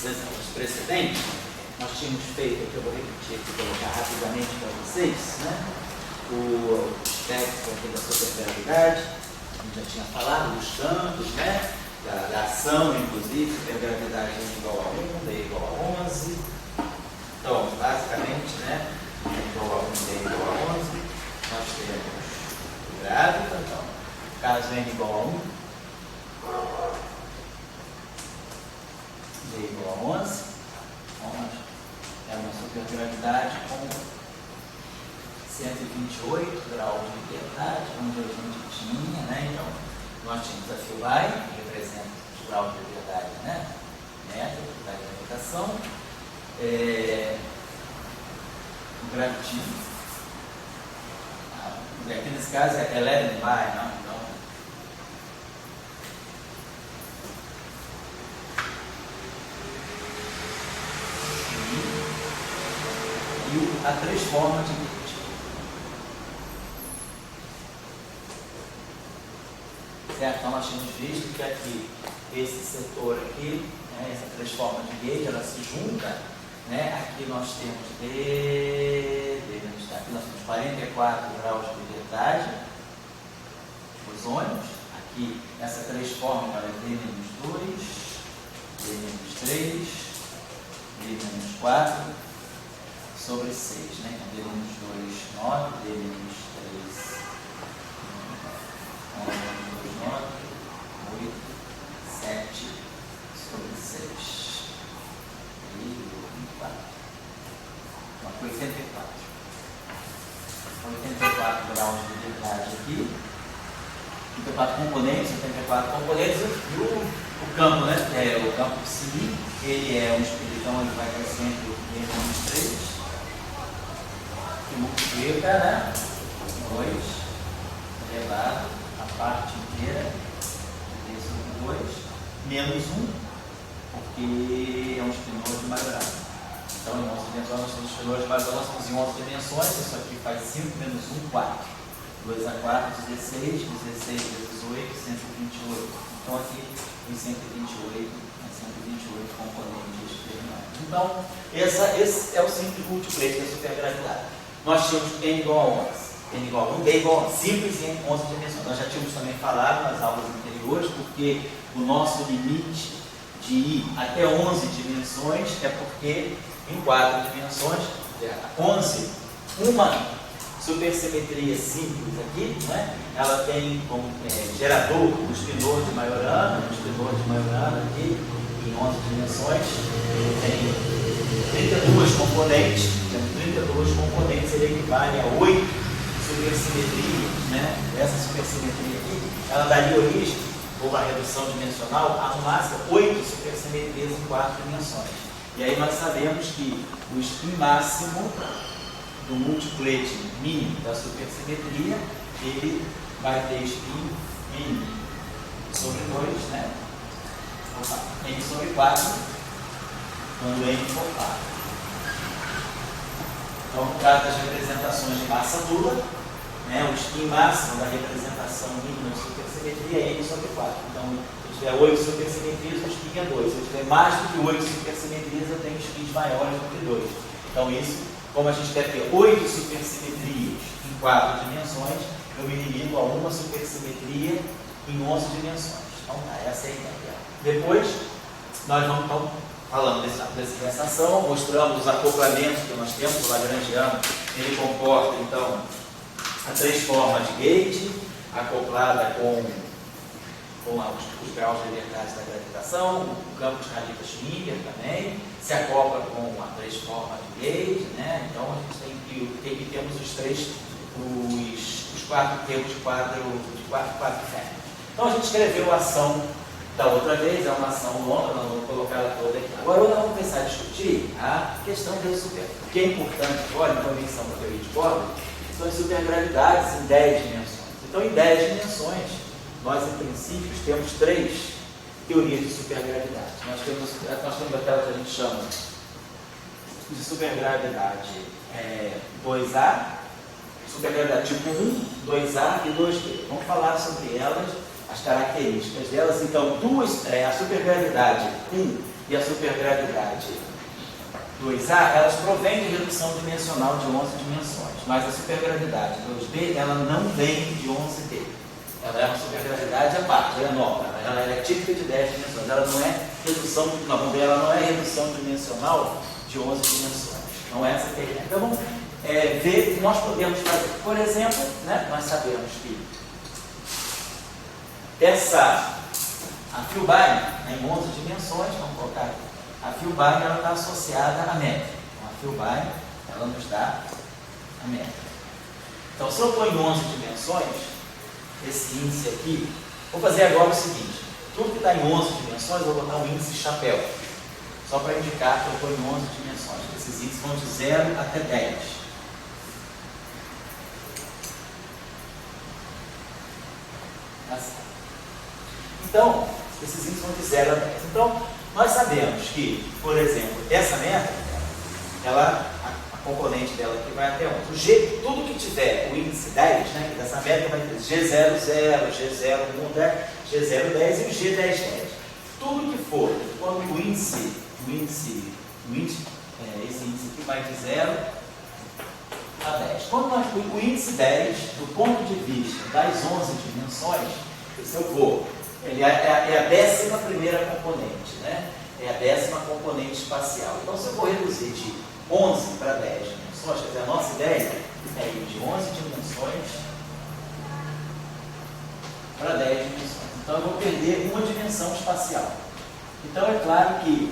das aulas precedentes, nós tínhamos feito, que eu vou repetir aqui, colocar rapidamente para vocês, né? O espectro aqui da supergravidade, a gente já tinha falado dos campos, né? Da ação, inclusive, supergravidade é igual a 1, D igual a 11. Então, basicamente, né? D igual a 1, D igual a 11. Nós temos o grávido, então, caso N igual a 1, D igual a 11. Então, é uma supergravidade com 128 graus de liberdade, onde a gente tinha, né? Então, nós tínhamos a Philae, que representa os graus de liberdade, né? Método da gravitação. O gravitinho. Aqui nesse caso é 11 pi, não? Então, e a três formas de Gauss. Certo? Então nós tínhamos visto que aqui, esse setor aqui, né, essa três formas de Gauss, ela se junta, né? Aqui nós temos aqui nós temos 44 graus de liberdade, bosônios. Aqui, essa três formas, ela é D-2, D-3, D-4 sobre 6, né? Então, D-2, 9, D-3, 9, 8, 7 sobre 6. E 4. Então, 84. 84 graus de liberdade aqui. 84 componentes, 84 componentes. E o campo, né? O campo psi, ele é um espiritão, ele vai crescendo D-3. Que multiplica, né? 2 elevado a parte inteira D sobre 2 menos 1, porque é um espinor de Majorana. Então, em 11 dimensões, nós temos espinores de Majorana, nós temos em 11 dimensões, isso aqui faz 5 menos 1, 4. 2 a 4, 16, 16 vezes 8, 128. Então, aqui, os 128 componentes externos. Então, esse é o simples múltiplo da supergravidade. Nós tínhamos N igual a 11, N igual a 1, D igual a simples em 11 dimensões. Nós já tínhamos também falado nas aulas anteriores, porque o nosso limite de ir até 11 dimensões é porque em 4 dimensões, 11, uma supersimetria simples aqui, né? Ela tem como gerador o espinor de Majorana, aqui em 11 dimensões, ele tem 32 componentes, ele equivale a 8 supersimetrias, né? Essa supersimetria aqui, ela daria origem, ou uma redução dimensional, a no máximo 8 supersimetrias em 4 dimensões. E aí nós sabemos que o spin máximo do multiplete mínimo da supersimetria, ele vai ter spin mínimo sobre 2, né? N sobre 4, quando N for 4. Então, no caso das representações de massa nula, né, o spin máximo da representação mínima de supersimetria é N sobre 4. Então, se eu tiver 8 supersimetrias, o spin é 2. Se eu tiver mais do que 8 supersimetrias, eu tenho spins maiores do que 2. Então, isso, como a gente deve ter 8 supersimetrias em 4 dimensões, eu me limito a uma supersimetria em 11 dimensões. Então, essa é a ideia. Depois, nós vamos então falando dessa ação, mostramos os acoplamentos que nós temos. O lagrangiano, ele comporta então a três formas de gauge, acoplada com os graus de liberdade da gravitação, o campo de Radica-Schwinger também, se acopla com a três formas de gauge, né? Então a gente temos os 4 termos de quatro férmions. Então a gente escreveu a ação da outra vez, é uma ação longa, nós vamos colocar ela toda aqui. Agora nós vamos começar a discutir a questão da supergravidade. O que é importante agora, em convenção da teoria de Corda, são as supergravidades em 10 dimensões. Então, em 10 dimensões, nós, em princípio, temos 3 teorias de supergravidade. Nós temos aquela que a gente chama de supergravidade 2A, supergravidade tipo 1, 2A e 2B. Vamos falar sobre elas, as características delas. Então, a supergravidade 1, e a supergravidade 2A, elas provêm de redução dimensional de 11 dimensões, mas a supergravidade 2B, ela não vem de 11D. Ela é uma supergravidade à parte, ela é nova, ela é típica de 10 dimensões, ela não é redução, ela não é redução dimensional de 11 dimensões. Não é essa que é a ideia. Então vamos ver o que nós podemos fazer. Por exemplo, né, nós sabemos que a Filbine, em 11 dimensões, vamos colocar aqui, a Filbine ela está associada à métrica. Então, a Filbine ela nos dá a métrica. Então, se eu estou em 11 dimensões, esse índice aqui, vou fazer agora o seguinte: tudo que está em 11 dimensões, eu vou botar um índice chapéu, só para indicar que eu estou em 11 dimensões. Esses índices vão de 0 até 10. Assim. Então, esses índices vão de 0 a 10. Então, nós sabemos que, por exemplo, essa métrica, a componente dela aqui vai até 11. O G, tudo que tiver o índice 10, né, dessa métrica vai ter G00, G01, G010 e o G1010. Tudo que for, quando esse índice aqui vai de 0 a 10. Quando o índice 10, do ponto de vista das 11 dimensões, se eu for, ele é a 11ª componente, né? É a 10ª componente espacial. Então, se eu for reduzir de 11 para 10 dimensões, quer dizer, a nossa ideia é ir de 11 dimensões para 10 dimensões. Então, eu vou perder uma dimensão espacial. Então, é claro que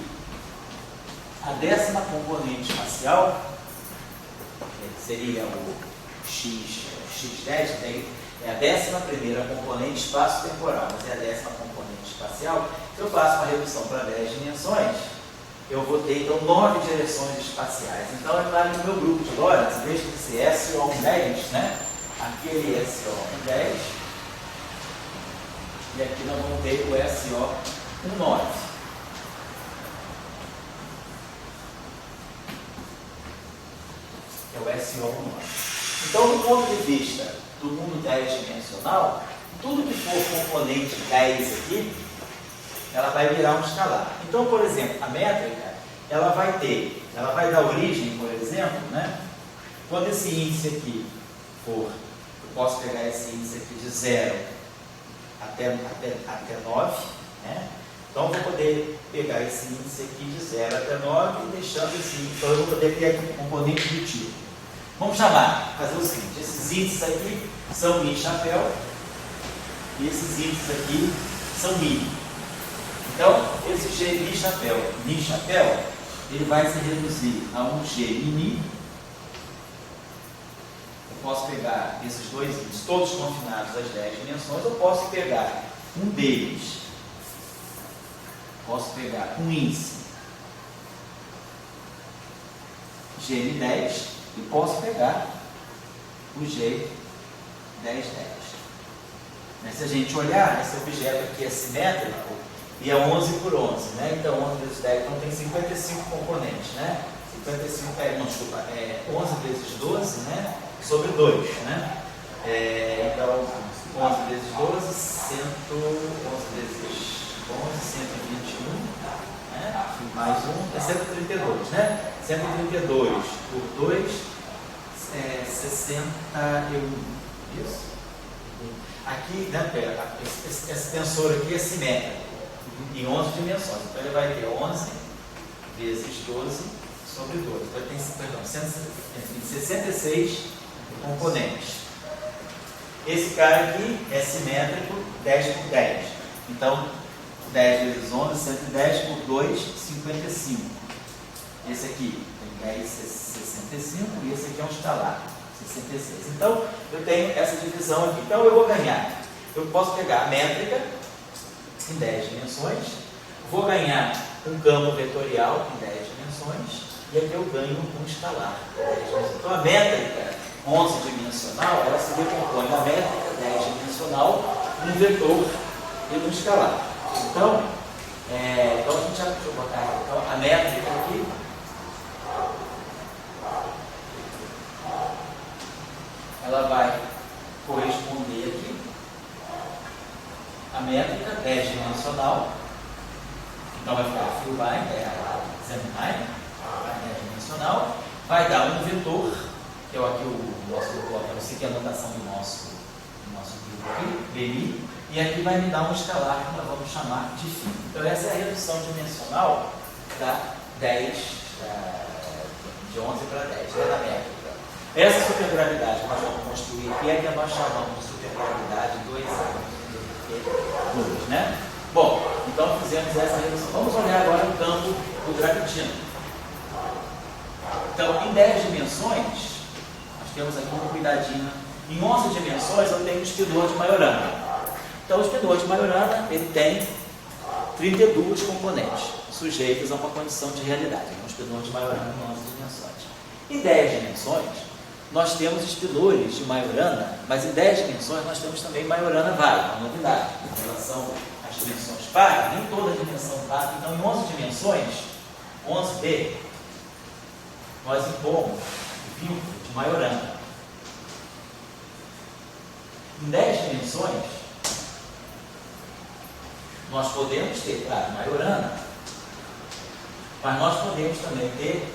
a 10ª componente espacial, que seria o X10, é a 11ª componente espaço-temporal, mas é a 10ª componente espacial. Se eu faço uma redução para 10 dimensões, eu vou ter então 9 direções espaciais. Então, é claro que o meu grupo de Lorentz, em vez de ser SO10, né? Aquele SO10, e aqui nós vamos ter o SO19. Que é o SO19. Então, do ponto de vista do mundo 10-dimensional, tudo que for componente 10 aqui, ela vai virar um escalar. Então, por exemplo, a métrica, ela vai dar origem, por exemplo, né? Quando esse índice aqui for, eu posso pegar esse índice aqui de 0 até 9, né? Então, eu vou poder pegar esse índice aqui de 0 até 9 e deixando esse índice, então eu vou poder criar aqui um componente do tipo. Vamos fazer o seguinte: esses índices aqui são Mi chapéu e esses índices aqui são Mi. Então, esse G Mi chapéu, ele vai se reduzir a um G Mi. Eu posso pegar esses dois índices, todos confinados às 10 dimensões, eu posso pegar um deles, posso pegar um índice GM10 e posso pegar o G1010. Se a gente olhar, esse objeto aqui é simétrico e é 11 por 11, né? Então 11 vezes 10, então tem 55 componentes, né? 11 vezes 12, né? Sobre 2, né? Então 11 vezes 12, 11 vezes 11, 121, né? Mais 1 é 132, né? 132 por 2 é 61. Isso? Aqui, né, esse tensor aqui é simétrico, em 11 dimensões. Então ele vai ter 11 vezes 12 sobre 12. Então ele tem 66 componentes. Esse cara aqui é simétrico, 10 por 10. Então, 10 vezes 11, 110 por 2, 55. Esse aqui tem 10, 65, e esse aqui é um escalar, 66. Então, eu tenho essa divisão aqui. Então, eu vou ganhar. Eu posso pegar a métrica em 10 dimensões, vou ganhar um campo vetorial em 10 dimensões, e aqui eu ganho um escalar em 10 dimensões. Então, a métrica 11-dimensional, ela se decompõe na métrica 10-dimensional, num vetor e num escalar. Então, a gente já, deixa eu botar aqui, então, a métrica aqui, ela vai corresponder aqui à métrica 10-dimensional. Então vai ficar Filbine examinar, dimensional, vai dar um vetor, que é aqui o nosso vetor, eu sei que é a notação do nosso livro aqui, BI, e aqui vai me dar um escalar que nós vamos chamar de φ. Então essa é a redução dimensional da 10, de 11 para 10, da métrica. Essa supergravidade que nós vamos construir aqui é que nós chamamos de supergravidade 2, né? Bom, então fizemos essa redução. Vamos olhar agora o campo do gravitina. Então, em 10 dimensões, nós temos aqui um cuidadinho. Em 11 dimensões, eu tenho o espinor de Majorana. Então, o espinor de Majorana, ele tem 32 componentes sujeitos a uma condição de realidade. É um espinor de Majorana em 11 dimensões. Em 10 dimensões, nós temos espinores de Majorana, mas em 10 dimensões nós temos também Majorana Vai, uma novidade em relação às dimensões par, nem toda dimensão par. Então, em 11 dimensões, 11D, nós impomos o vínculo de Majorana. Em 10 dimensões, nós podemos ter, claro, Majorana, mas nós podemos também ter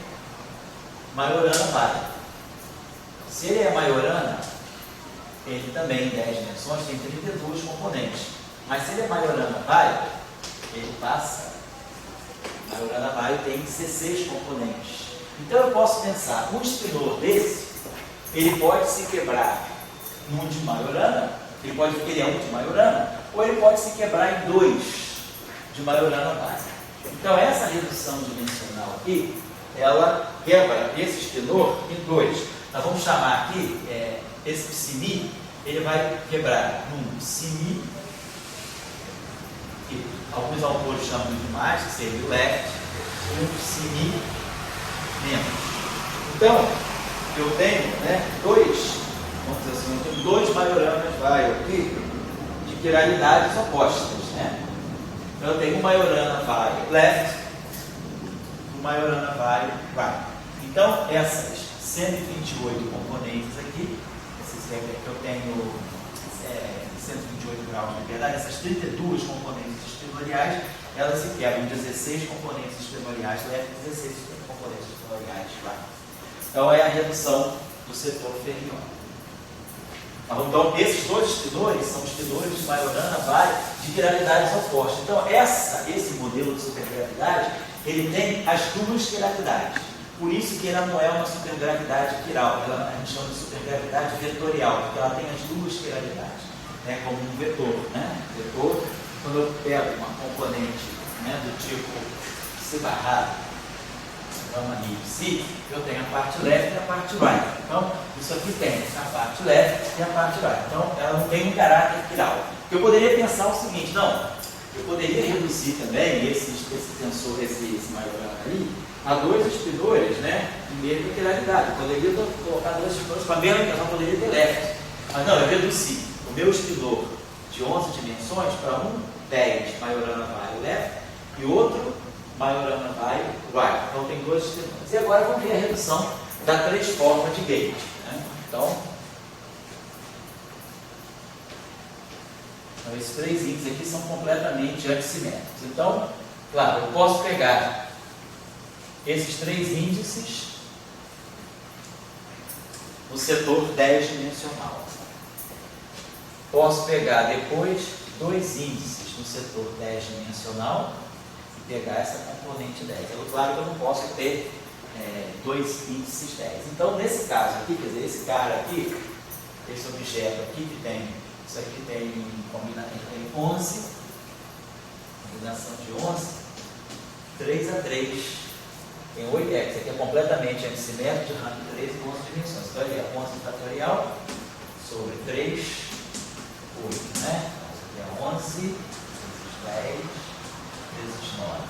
Majorana Vai. Se ele é Majorana, ele também em 10 dimensões tem 32 componentes. Mas se ele é Majorana Vai, ele passa. Majorana Vai tem 16 componentes. Então eu posso pensar, um espinor desse, ele pode se quebrar num de Majorana, ele é um de Majorana, ou ele pode se quebrar em 2 de Majorana Vai. Então essa redução dimensional aqui, ela quebra esse espinor em 2. Nós vamos chamar aqui, esse psimi, ele vai quebrar num psimi, que alguns autores chamam de mais, que seria o left, e um psimi menos. Então, eu tenho vamos dizer assim, eu tenho 2 Majoranas Vai aqui, de quiralidades opostas. Então, eu tenho um Majorana Vai left, um Majorana Vai right. Então, essas 128 componentes aqui, eu tenho 128 graus de liberdade, essas 32 componentes espinoriais, elas se quebram 16 componentes espinoriais left, 16 componentes espinoriais right. Então é a redução do setor ferriônico. Então esses dois espinores são espinores de Majorana Vai de quiralidades opostas. Então esse modelo de supergravidade, ele tem as duas quiralidades. Por isso que ela não é uma supergravidade quiral, a gente chama de supergravidade vetorial, porque ela tem as duas quiralidades, como um vetor. Vetor, quando eu pego uma componente do tipo C barrado, gama rio psi, eu tenho a parte left e a parte right. Então, isso aqui tem a parte left e a parte right. Então, ela não tem um caráter quiral. Eu poderia pensar o seguinte, eu poderia reduzir também esse tensor, esse Majorana ali, a 2 espinores, de mesma quiralidade. Eu poderia colocar 2 espinores com a mesma intenção, poderia ter left. Mas não, eu reduzi o meu espinor de 11 dimensões para um 10 Majorana Vai left e outro Majorana Vai right. Então tem 2 espinores. E agora vamos ver a redução da 3 formas de gate. Então, esses 3 índices aqui são completamente antissimétricos. Então, claro, eu posso pegar esses 3 índices no setor 10 dimensional. Posso pegar depois 2 índices no setor 10 dimensional e pegar essa componente 10. Claro que eu não posso ter 2 índices 10. Então, nesse caso aqui, quer dizer, esse cara aqui, esse objeto aqui que tem, isso aqui tem 11, combinação de 11, 3 a 3. Tem 8x, isso aqui é completamente antissimétrico de rank 3 e 11 dimensões. Então, ele é 11 fatorial sobre 3, 8, Então, isso aqui é 11, vezes 10, vezes 9,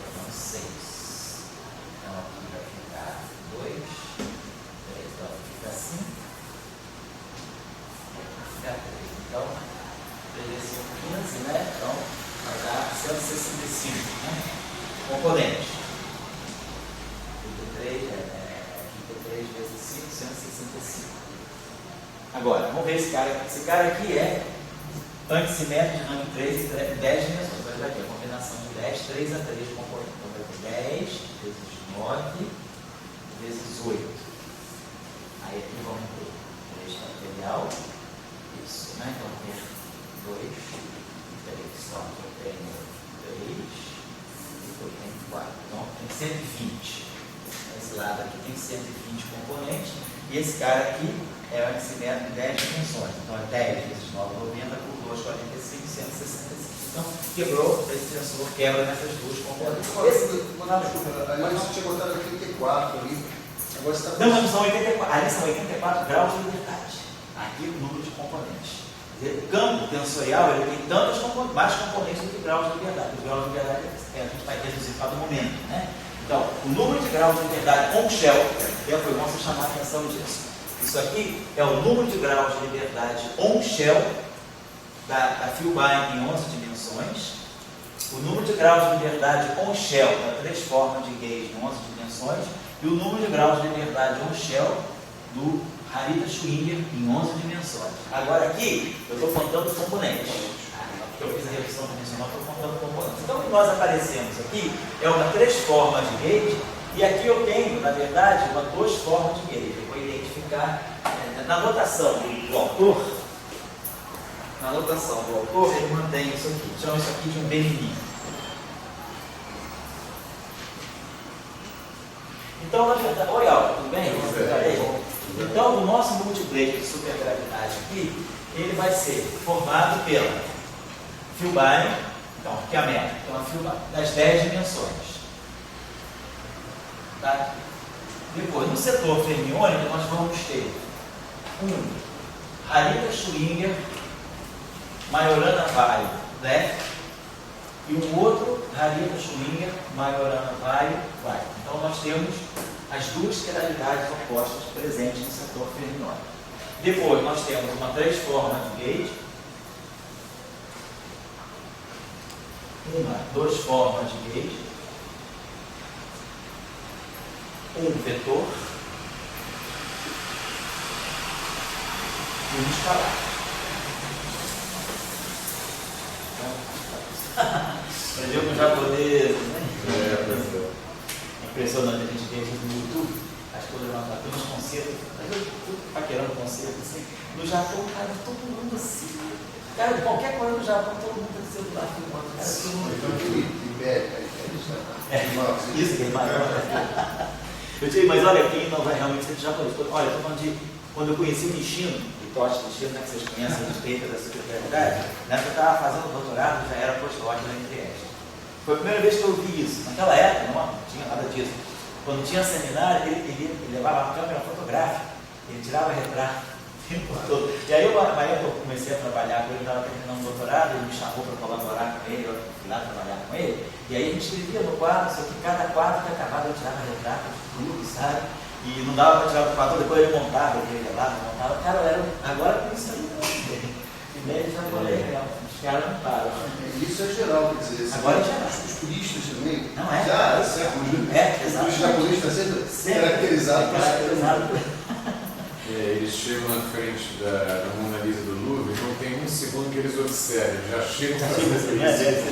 então 6. Então, aqui vai ficar 2, 3, então aqui fica 5, aqui fica 3. Então, 3 vezes 5, 15, Então, vai dar 165, componentes. 33 vezes 5, 165. Agora, vamos ver esse cara aqui. Esse cara aqui é antissimétrico de rank 3 e 10 dimensões. Vai ter a combinação de 10, 3 a 3 componentes. Então vai ter 10 vezes 9 vezes 8. Aí aqui vamos ter 3 fatorial. Isso, né? Então ter 2, 3, então eu tenho 3, depois tem 4. Então tem 120. Esse lado aqui tem 120 componentes. E esse cara aqui é o aquecimento de 10 dimensões. Então é 10 vezes 9, 90 por 2, 45, 165. Então quebrou, esse tensor quebra nessas duas componentes. Desculpa, aí você tinha botado 84 ali. Agora você está. Não, mas são 84. Ali são 84 graus de liberdade. Aqui o número de componentes. O campo tensorial ele tem mais componentes do que graus de liberdade. Os graus de liberdade a gente vai reduzir para o momento, né? Então, o número de graus de liberdade on shell, foi bom você chamar a atenção disso. Isso aqui é o número de graus de liberdade on shell da Filbine em 11 dimensões. O número de graus de liberdade on shell da 3 formas de gauge em 11 dimensões. E o número de graus de liberdade on shell do Harita Schwinger em 11 dimensões. Agora aqui, eu estou contando componentes. Porque eu fiz a redução dimensional, estou contando componentes. Então, o que nós aparecemos aqui é uma 3 formas de gauge. E aqui eu tenho, na verdade, uma 2 formas de gauge. Eu vou identificar na notação do autor. Na notação do autor, ele mantém isso aqui. Chama isso aqui de um Benini. Então, na verdade, oi, Aldo, tudo bem? Então, o nosso multiplate de supergravidade aqui, ele vai ser formado pela Filbine, então, que é a meta, então a Filbine, das 10 dimensões. Tá? Depois, no setor fermiônico, nós vamos ter um Harita Schwinger Majorana Vaio left e um outro Harita Schwinger Majorana Vaio right. Então, nós temos as duas gravidades opostas presentes no setor fermiônico. Depois, nós temos uma 3 formas de gauge, uma 2 formas de gauge, um vetor e um escalar. Aprendeu com japonês, né? Impressionante, a gente vê aqui no YouTube, as coisas lá, tem uns concertos, tudo paquerando concerto, assim. No Japão, cara, todo mundo assim. Cara, qualquer coisa no Japão, todo mundo tem celular filmando. Cara, todo mundo. Isso que é maior. Eu digo, mas olha, quem não vai realmente ser japonês? Olha, eu estou falando de quando eu conheci o Nishino, Hitoshi Nishino, né, que vocês conhecem a respeito da supergravidade, né, que eu estava fazendo doutorado, já era postdoc na Trieste. Foi a primeira vez que eu vi isso. Naquela época, não tinha nada disso. Quando tinha seminário, ele levava a câmera fotográfica, ele tirava retrato o tempo todo. E aí, eu comecei a trabalhar com ele, estava terminando o doutorado, ele me chamou para colaborar com ele, eu fui lá trabalhar com ele. E aí a gente escrevia no quadro, só que cada quadro que acabava, eu tirava retrato de tudo, sabe? E não dava para tirar o quadro, depois ele montava, ele levava, montava. Cara, agora com isso aí não tem. Ideia japonês mesmo. Os caras não param. Isso é geral, quer dizer, agora é geral. Os turistas também. Não é? Já, séculos. Exatamente. O turista japonês está sempre caracterizado Eles chegam na frente da Mona Lisa do Louvre, não tem um segundo que eles observam, já chegam fazendo isso.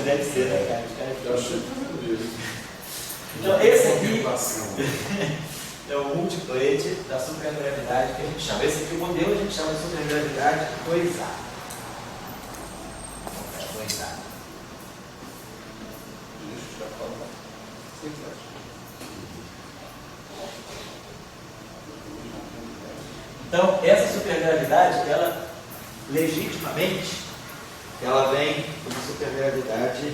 Deve ser, né, cara? Já chegam fazendo isso. Então, esse aqui é o multiplate da supergravidade que a gente chama. Esse aqui, o modelo, a gente chama de supergravidade 2A. Então, essa supergravidade, ela legitimamente, ela vem de uma supergravidade,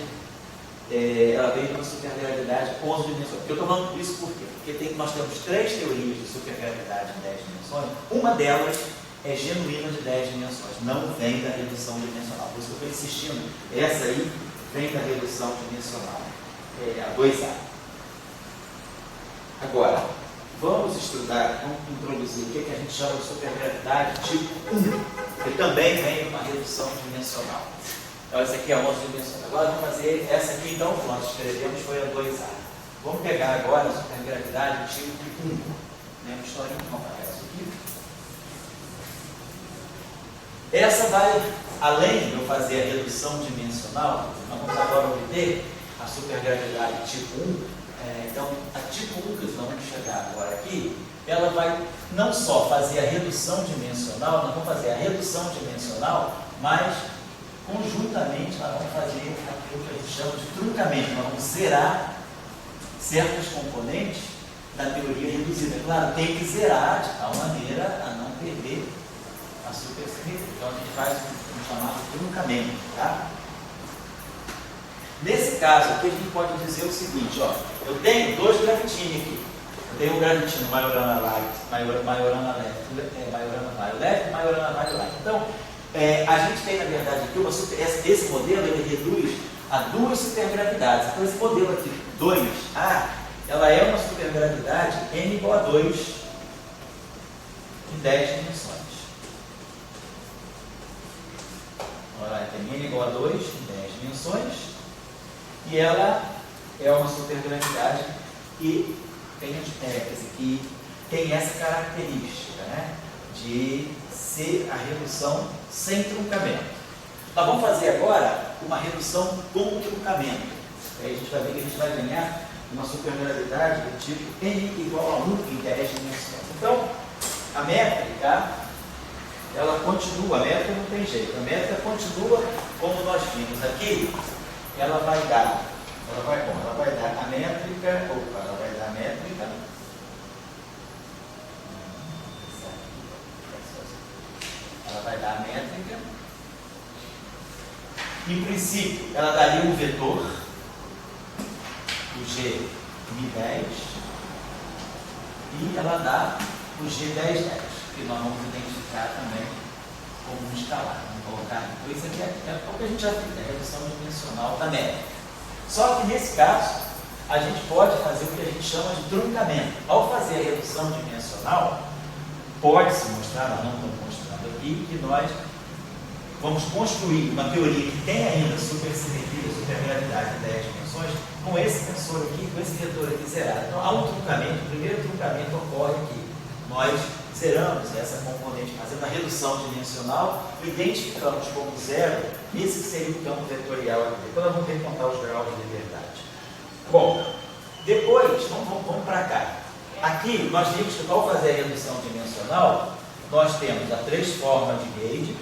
ela vem de uma supergravidade 11 dimensões. Eu estou falando isso por quê? Porque nós temos 3 teorias de supergravidade em 10 dimensões. Uma delas é genuína de 10 dimensões, não vem da redução dimensional. Por isso que eu estou insistindo, essa aí vem da redução dimensional, a 2A. Agora, vamos estudar, vamos introduzir o que a gente chama de supergravidade tipo 1, que também vem de uma redução dimensional. Então, essa aqui é a 11 dimensões. Agora, vamos fazer essa aqui, então, que nós escrevemos foi a 2A. Vamos pegar agora a supergravidade tipo 1. Lembra a história? Vamos pegar isso aqui. Essa vai, além de eu fazer a redução dimensional, nós vamos agora obter a supergravidade tipo 1. Então, a fugas, vamos chegar agora aqui, ela vai não só fazer a redução dimensional, nós vamos fazer a redução dimensional, mas conjuntamente nós vamos fazer aquilo que a gente chama de truncamento. Nós vamos zerar certos componentes da teoria reduzida. Claro, tem que zerar de tal maneira a não perder a supersimetria. Então a gente faz um chamado truncamento. Tá? Nesse caso aqui a gente pode dizer o seguinte, ó, eu tenho dois gravitine aqui. Eu tenho o gravitino Majorana Light, Majorana Left, Majorana Violet e Majorana Violet. Então, a gente tem, na verdade, aqui esse modelo ele reduz a duas supergravidades. Então, esse modelo aqui, 2A, ela é uma supergravidade n igual a 2 em 10 dimensões. Ela tem n igual a 2 em 10 dimensões e ela é uma supergravidade que tem essa característica, né, de ser a redução sem truncamento. Nós vamos fazer agora uma redução com truncamento. Aí a gente vai ver que a gente vai ganhar uma supergravidade do tipo n igual a 1 em 10 dimensões. Então, a métrica, ela continua, a métrica não tem jeito, a métrica continua como nós vimos aqui, ela vai dar a métrica, em princípio, ela daria um vetor, o G Mi10, e ela dá o G1010, que nós vamos identificar também como um escalar. Vamos colocar aqui. Então, isso aqui é o que a gente já fez, a redução dimensional da métrica. Só que nesse caso, a gente pode fazer o que a gente chama de truncamento. Ao fazer a redução dimensional, pode-se mostrar, nós não estamos mostrando aqui, que nós vamos construir uma teoria que tem ainda supersimetria, supergravidade em 10 dimensões, com esse tensor aqui, com esse vetor aqui zerado. Então, há um truncamento, o primeiro truncamento ocorre aqui. Nós zeramos essa componente, fazendo a redução dimensional, identificamos como zero esse que seria o campo vetorial aqui. Depois nós vamos ver contar os graus de liberdade. Bom, depois, vamos para cá. Aqui, nós vimos que ao fazer a redução dimensional, nós temos a 3 formas de gauge,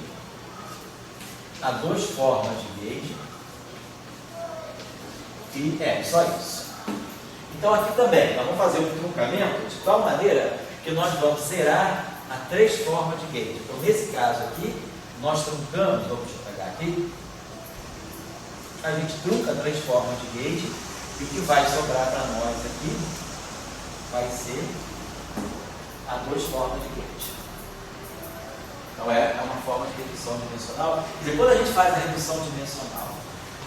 a 2 formas de gauge, e só isso. Então aqui também, nós vamos fazer um truncamento de tal maneira que nós vamos zerar a 3 formas de gauge. Então nesse caso aqui, nós truncamos, vamos pegar aqui, a gente trunca 3 formas de gauge, e o que vai sobrar para nós aqui vai ser a 2 formas de gauge. Então é uma forma de redução dimensional. Quer dizer, quando a gente faz a redução dimensional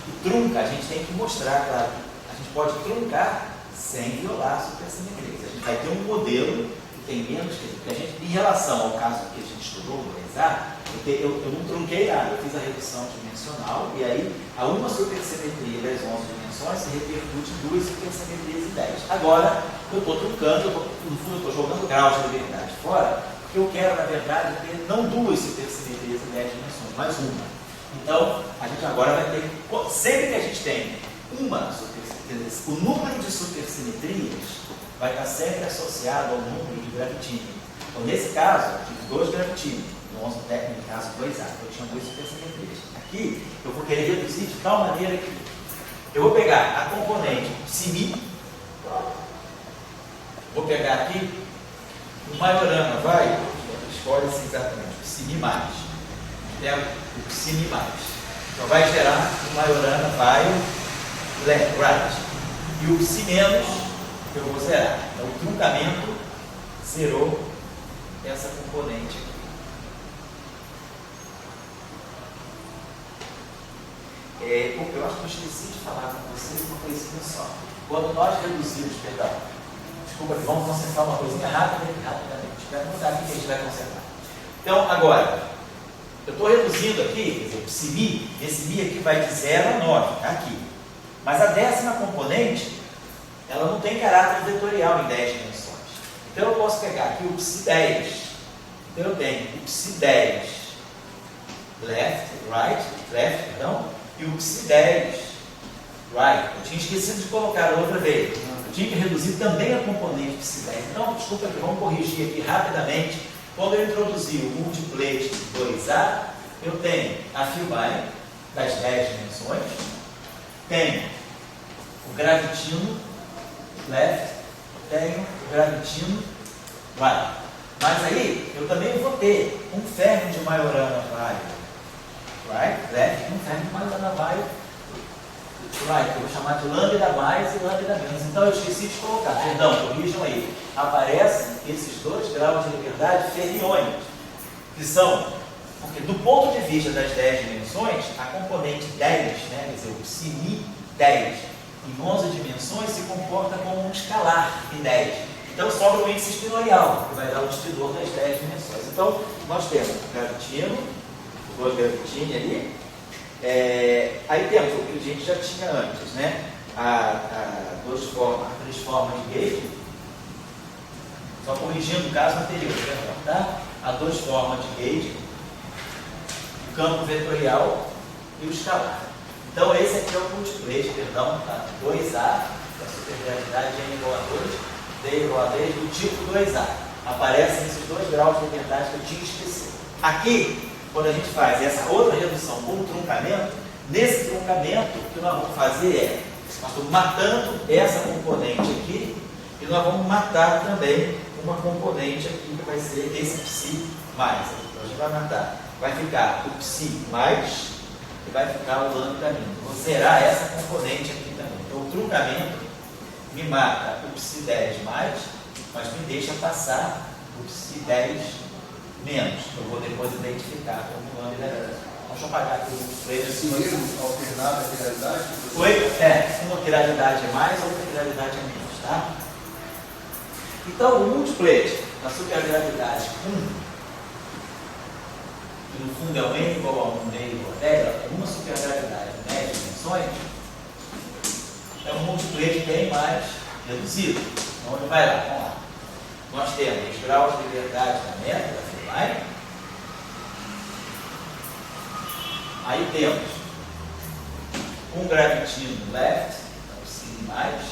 e trunca, a gente tem que mostrar, claro, a gente pode truncar sem violar a supersimetria. A gente vai ter um modelo que tem menos que a gente, em relação ao caso que a gente estudou, no ESA, eu não trunquei nada, eu fiz a redução dimensional e aí a uma supersimetria das 11 dimensões se repercute em 2 supersimetrias em 10. Agora, eu estou truncando, no fundo eu estou jogando graus de liberdade fora, porque eu quero, na verdade, ter não 2 supersimetrias em 10 dimensões, mas uma. Então, a gente agora vai ter, sempre que a gente tem uma supersimetria, o número de supersimetrias vai estar sempre associado ao número de gravitínios. Então, nesse caso, eu tive 2 gravitínios, no caso 2A, eu tinha 2 supersimetrias. Aqui, eu vou querer reduzir de tal maneira que eu vou pegar a componente Psi, vou pegar aqui o Majorana, escolhe-se exatamente o Psi mais, pega o Psi mais, então vai gerar o Majorana left, right, e o Psi menos eu vou zerar. Então o truncamento zerou essa componente aqui. Eu acho que eu esqueci de falar com vocês uma coisinha só. Quando nós reduzimos, desculpa, vamos consertar uma coisinha rapidamente. Espera mudar aqui que a gente vai consertar. Então, agora, eu estou reduzindo aqui, quer dizer, o Psi, esse Mi aqui vai de 0 a 9, tá aqui. Mas a 10ª componente, ela não tem caráter vetorial em 10 dimensões. Então, eu posso pegar aqui o Psi 10. Então, eu tenho o Psi 10 left, e o Psi 10 right. Eu tinha esquecido de colocar outra vez. Eu tinha que reduzir também a componente psi10. Então, desculpa aqui, vamos corrigir aqui rapidamente. Quando eu introduzi o multiplate 2A, eu tenho a Filbine das 10 dimensões, tenho o gravitino left, tenho o gravitino right. Mas aí eu também vou ter um ferro de Majorana right, left, um ferro de Majorana right, que eu vou chamar de lambda mais e lambda menos. Então eu esqueci de colocar, perdão, corrijam aí. Aparecem esses 2 graus de liberdade fermiônicos, que são, porque do ponto de vista das 10 dimensões, a componente 10, né, quer dizer, o psi 10, em 11 dimensões se comporta como um escalar em 10. Então sobra o índice espinorial, que vai dar o distribuidor das 10 dimensões. Então nós temos o gravitino, o 2 gravitini ali. Aí temos o que a gente já tinha antes, né? Três formas de gauge, só corrigindo o caso anterior, tá? Há 2 formas de gauge, o campo vetorial e o escalar. Então esse aqui é o multiplate, perdão, tá? 2A, da supergravidade N igual a 2, D igual a 10, do tipo 2A. Aparecem esses 2 graus de liberdade que eu tinha esquecido. Aqui, quando a gente faz essa outra redução com o truncamento, nesse truncamento, o que nós vamos fazer é, nós estamos matando essa componente aqui, e nós vamos matar também uma componente aqui, que vai ser esse psi mais. Então a gente vai matar, vai ficar o psi mais, e vai ficar o lambda menos. Vou zerar essa componente aqui também. Então o truncamento me mata o psi 10 mais, mas me deixa passar o psi 10 menos. Eu vou depois identificar como lambda menos. Deixa eu apagar aqui o freio. Esse mesmo alternado a quiralidade? Uma quiralidade é mais, outra quiralidade é menos, tá? Então o multiplate da supergravidade 1, que no fundo é o N igual a 1, D igual a 10, é uma supergravidade em 10 dimensões, é um multiplate bem mais reduzido. Então ele vai lá, vamos lá. Nós temos os graus de liberdade da meta, da Filbine. Aí temos um gravitino left, então psi mais.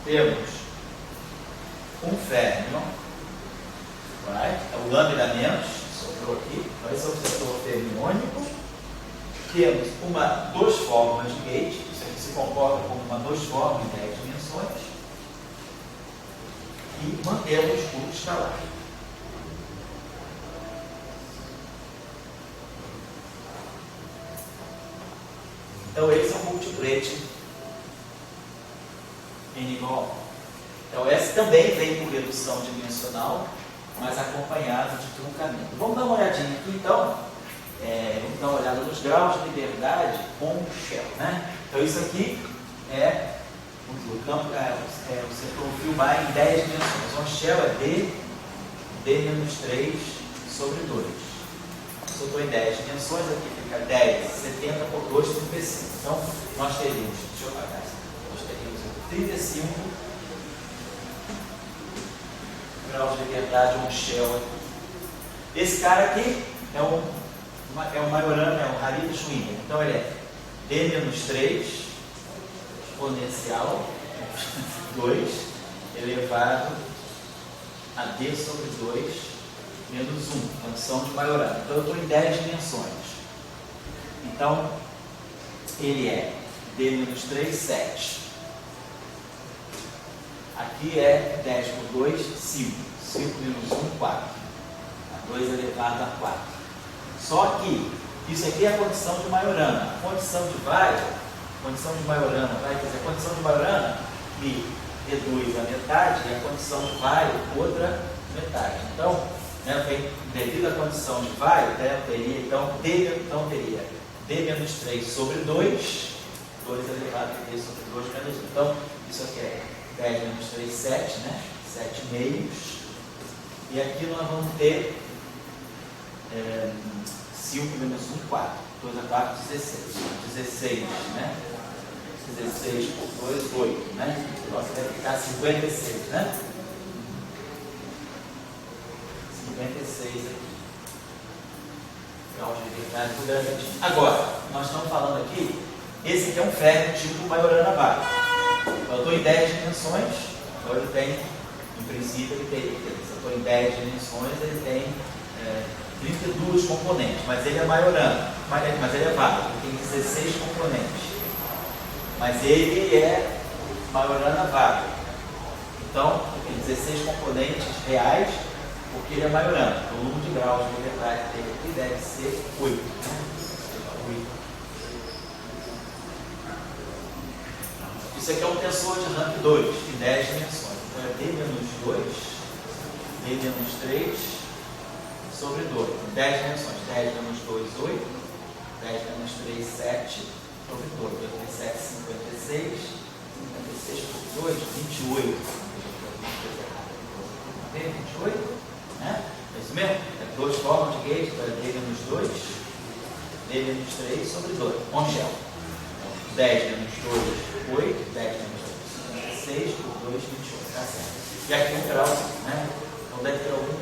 Temos um férmion, right? É o lambda menos, sobrou aqui. Então esse é o setor fermiônico. Temos 2 formas de gauge, isso aqui se comporta como 2 formas em 10 dimensões. E mantemos o escalar. Então esse é o multiplate N igual a 1. Então esse também vem com redução dimensional, mas acompanhado de truncamento. Vamos dar uma olhadinha aqui então. Vamos dar uma olhada nos graus de liberdade com o shell, né? Então isso aqui é o campo, o setor Filbine em 10 dimensões. Então o shell é D-3 sobre 2. Se eu estou em 10 dimensões, aqui fica 10, 70 por 2, 35. Então nós teríamos, deixa eu apagar isso, nós teríamos 35 graus de liberdade um shell aqui. Esse cara aqui é um Majorana, é um Harita Schwingen. Então ele é D-3 exponencial 2 elevado a D sobre 2 menos 1, condição de Majorana. Então eu estou em 10 dimensões. Então ele é D-3, 7. Aqui é 10 por 2, 5. 5 menos 1, 4. 2 elevado a 4. Só que isso aqui é a condição de Majorana. A condição de Majorana, quer dizer, a condição de Majorana me reduz a metade e a condição de Vai outra metade. Então, devido à condição de Vai, teria D menos 3 sobre 2, 2 elevado a D sobre 2 menos 1. Então, isso aqui é 10 menos 3, 7, né? 7 meios. E aqui nós vamos ter 5 menos 1, 4. 2 a 4, 16. 16, né? 16 por 2, 8, né? O negócio vai ficar 56, né? 56 aqui. Grau de liberdade do gradiente. Agora, nós estamos falando aqui Esse aqui é um férreo tipo Majorana vaga. Então, eu estou em 10 dimensões, então ele tem, em princípio, se eu estou em 10 dimensões, ele tem 32 componentes, mas ele é Majorana, mas ele é vago, ele tem 16 componentes. Mas ele é Majorana vaga. Então, tem 16 componentes reais, porque ele é Majorana. Então, o número de graus de liberdade dele aqui deve ser 8. 8. Isso aqui é um tensor de rank 2, de 10 dimensões. Então, é D-2, D-3 sobre 2. 10 dimensões. 10 menos 2, 8. 10 menos 3, 7 sobre 2. 87, 56. 56 por 2, 28. 28, né? É isso mesmo? É 2 formas de gauge, então é D menos 2, D menos 3 sobre 2. Ongel. 10 menos 2, 8, 10 menos 2, 56, por 2, 28, tá certo. E aqui um grau, né? Então deve ter algum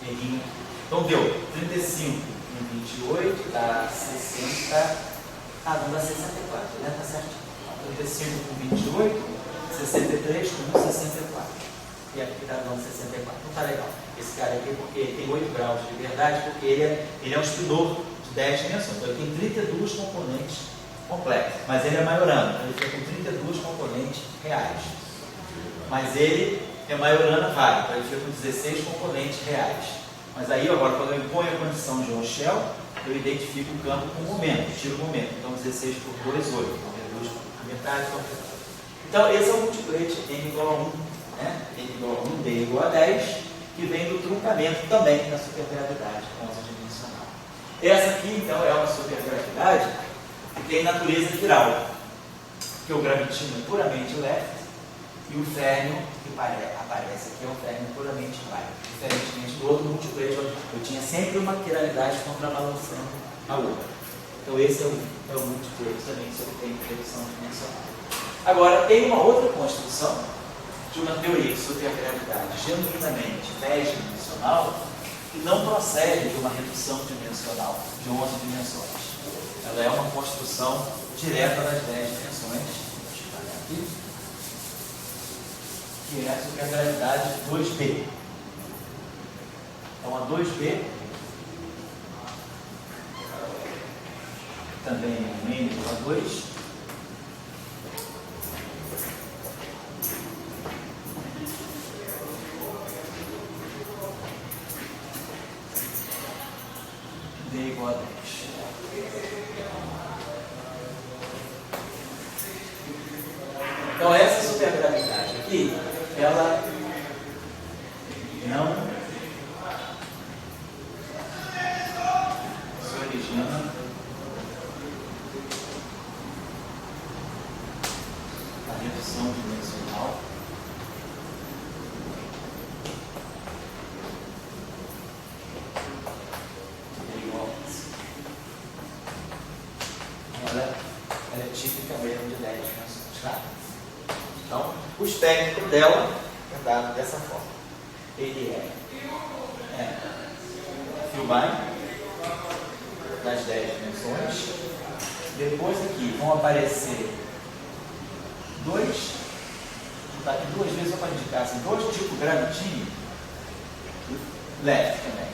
errinho. Então deu 35 em 28, dá 60, não dá 64, né? Tá certinho. 35 com 28, 63 com 64. E aqui está dando 64. Não tá legal. Esse cara aqui, porque ele tem 8 graus de liberdade, porque ele é um espinor de 10 dimensões. Então ele tem 32 componentes completos. Mas ele é Majorana, então ele fica com 32 componentes reais. Mas ele é Majorana vaga, então ele fica com 16 componentes reais. Mas aí agora, quando eu imponho a condição de Onshell, eu identifico o campo com o momento, tiro o momento. Então 16 por 2, 8. Então reduz a metade. Então esse é o multiplate N igual a 1. Né? N igual a 1, D igual a 10, que vem do truncamento também da supergravidade 11-dimensional. Essa aqui, então, é uma supergravidade que tem natureza viral, que o gravitino é puramente left e o férmio que aparece aqui é um férmio puramente right, diferentemente do outro multiplate, eu tinha sempre uma quiralidade contrabalançando a outra. Então esse é o multiplate também que tem redução dimensional. Agora, tem uma outra construção de uma teoria de supergravidade genuinamente 10-dimensional que não procede de uma redução dimensional de 11 dimensões. Ela é uma construção direta das 10 dimensões, aqui, que é a supergravidade 2B. Então, a 2B também é N igual a 2. D igual a 10. Então essa supergravidade aqui, ela não se origina na redução dimensional ela é típica mesmo de 10 dimensões, tá? Então, o espectro dela é dado dessa forma. Ele é Filbin das 10 dimensões. Depois aqui vão aparecer tá aqui duas vezes só para indicar assim, dois tipos gravitinho leve também.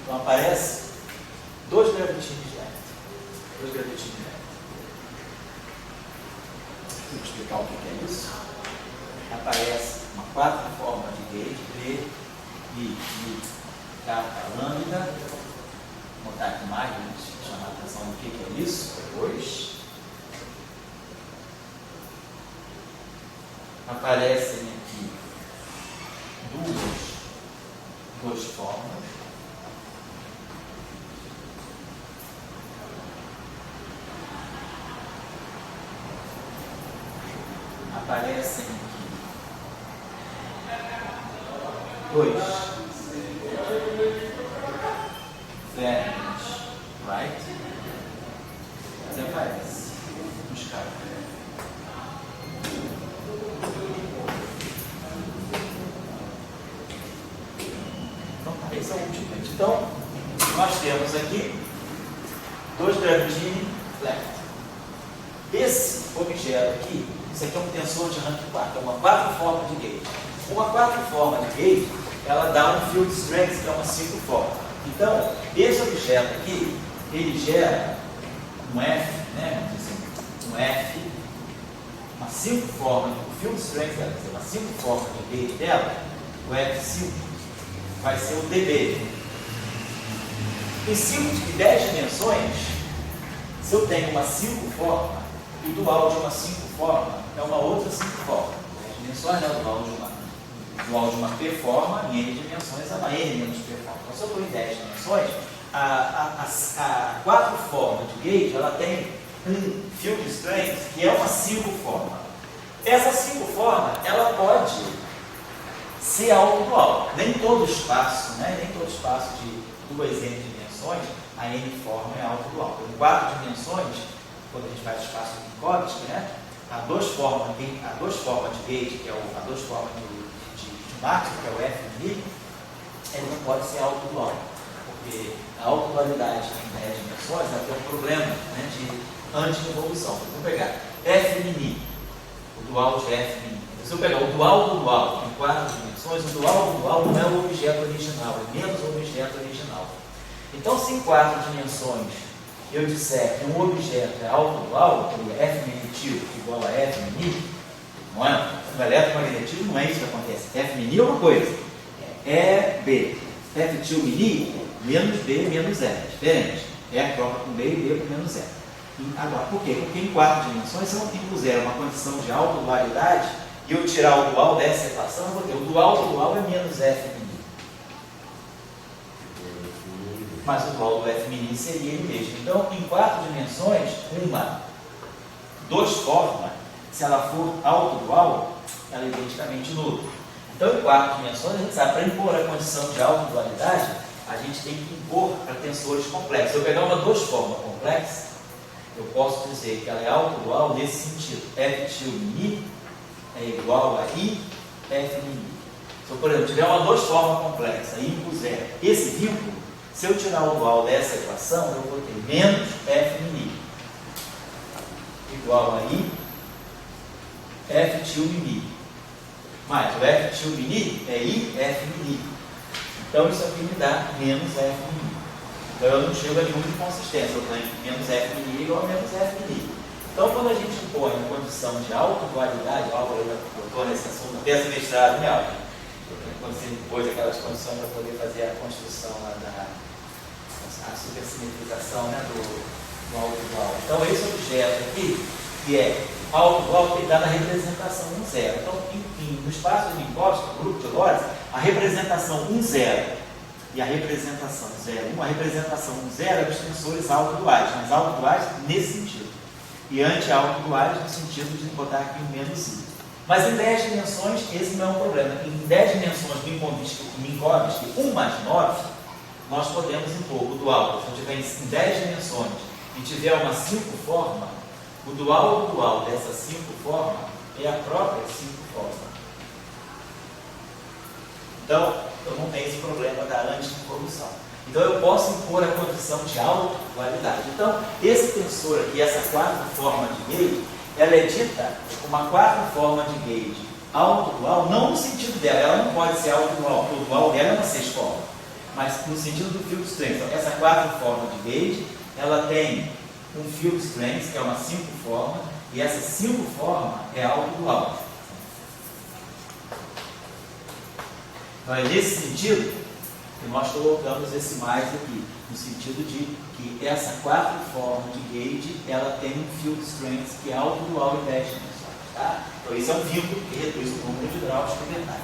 Então aparece dois gravitinhos leve. Dois gravitinhos leve. Vou explicar o que é isso. Aparece uma quarta forma de gauge, B, I, K, lambda. Vou botar aqui mais, vamos chamar a atenção do que é isso. Depois aparecem aqui duas formas. Aparecem aqui dois vermes, right? Mas aparece nos caras. Então, esse é o último. Então, nós temos aqui dois gravitini left. objeto aqui, isso aqui é um tensor de rank 4, é uma 4 forma de gauge. Uma 4 forma de gauge, ela dá um field strength, que é uma 5 forma. Então, esse objeto aqui, ele gera um F, né? Um F, uma 5 forma, o field strength dela, uma 5 forma de gauge dela, o F5, vai ser o dB. Em 10 dimensões, se eu tenho uma 5 forma, o dual de uma 5 forma é uma outra 5 forma. 10 dimensões, né? O dual de uma P forma, em N dimensões, é uma N menos P forma. Então, se eu estou em 10 dimensões, a 4 forma de gauge, ela tem um field strength que é uma 5 forma. Essa 5 forma, ela pode ser autodual. Nem todo espaço, né? Nem todo espaço de 2 N dimensões, a N forma é autodual. Em 4 dimensões, quando a gente faz espaço Minkowski, né? Há duas formas de gauge, que é a 2 formas de máximo, que é o F mínimo, ele não pode ser autodual, porque a autodualidade em 10 dimensões ela tem um problema, né, de anti-evolução. Vamos pegar F mini, o dual de F mini. Se eu pegar o dual do dual em 4 dimensões, o dual do dual não é o objeto original, é menos o objeto original. Então, se em 4 dimensões eu disser que um objeto é autodual, que é F minitivo igual a F mini, não é? No eletromagnetismo não é isso que acontece. F mini é uma coisa, é B. F til mini, menos B, menos E. É diferente. E troca com B e B com menos E. Agora, por quê? Porque em 4 dimensões, se eu impuser uma condição de autodualidade e eu tirar o dual dessa equação, eu vou ter o dual do dual é menos F mini. Mas o dual do F mini seria ele mesmo. Então, em 4 dimensões, 2 formas, se ela for autodual, ela é identicamente nula. Então, em 4 dimensões, a gente sabe, para impor a condição de autodualidade, a gente tem que impor para tensores complexos. Se eu pegar uma 2 forma complexa, eu posso dizer que ela é autodual nesse sentido. F til mini é igual a I F mini. Se eu, por exemplo, tiver uma 2 forma complexa e impuser esse vínculo, se eu tirar o dual dessa equação, eu vou ter menos F mini igual a I F til mini. Mas o F til mini é I F mini. Então isso aqui me dá menos F mini. Então eu não chego a nenhuma inconsistência. Eu tenho menos F mini igual a menos F mini. Então quando a gente impõe a condição de autodualidade, eu estou nesse assunto, desde o mestrado, né? Quando você impôs aquelas condições para poder fazer a construção a supersimetrização, né, do autodual. Então esse objeto aqui, que é autodual, que dá na representação 1, 0. Então, no espaço de Minkowski, no grupo de Lorentz, a representação 1, 0 e a representação 0, 1, a representação 1, 0 é dos tensores autoduais, mas autoduais nesse sentido. E anti-autoduais no sentido de botar aqui um menos I. Mas em 10 dimensões, esse não é um problema. Em 10 dimensões Minkowski 1 mais 9, nós podemos impor o dual. Se eu tiver em 10 dimensões e tiver uma 5 forma, o dual do dual dessa 5 forma é a própria 5 forma. Então, eu não tenho esse problema da anti-involução. Então, eu posso impor a condição de autodualidade. Então, esse tensor aqui, essa 4 forma de gauge, ela é dita uma 4 forma de gauge autodual, não no sentido dela, ela não pode ser autodual, porque o dual dela é uma 6 forma, mas no sentido do field strength. Então, essa 4 forma de gauge, ela tem um field strength, que é uma 5 forma, e essa 5 forma é autodual. Então, é nesse sentido que nós colocamos esse mais aqui, no sentido de que essa 4 forma de gauge, ela tem um field strength que é autodual em 10 dimensões. Tá? Então, esse é um vínculo que reduz o número de graus de verdade.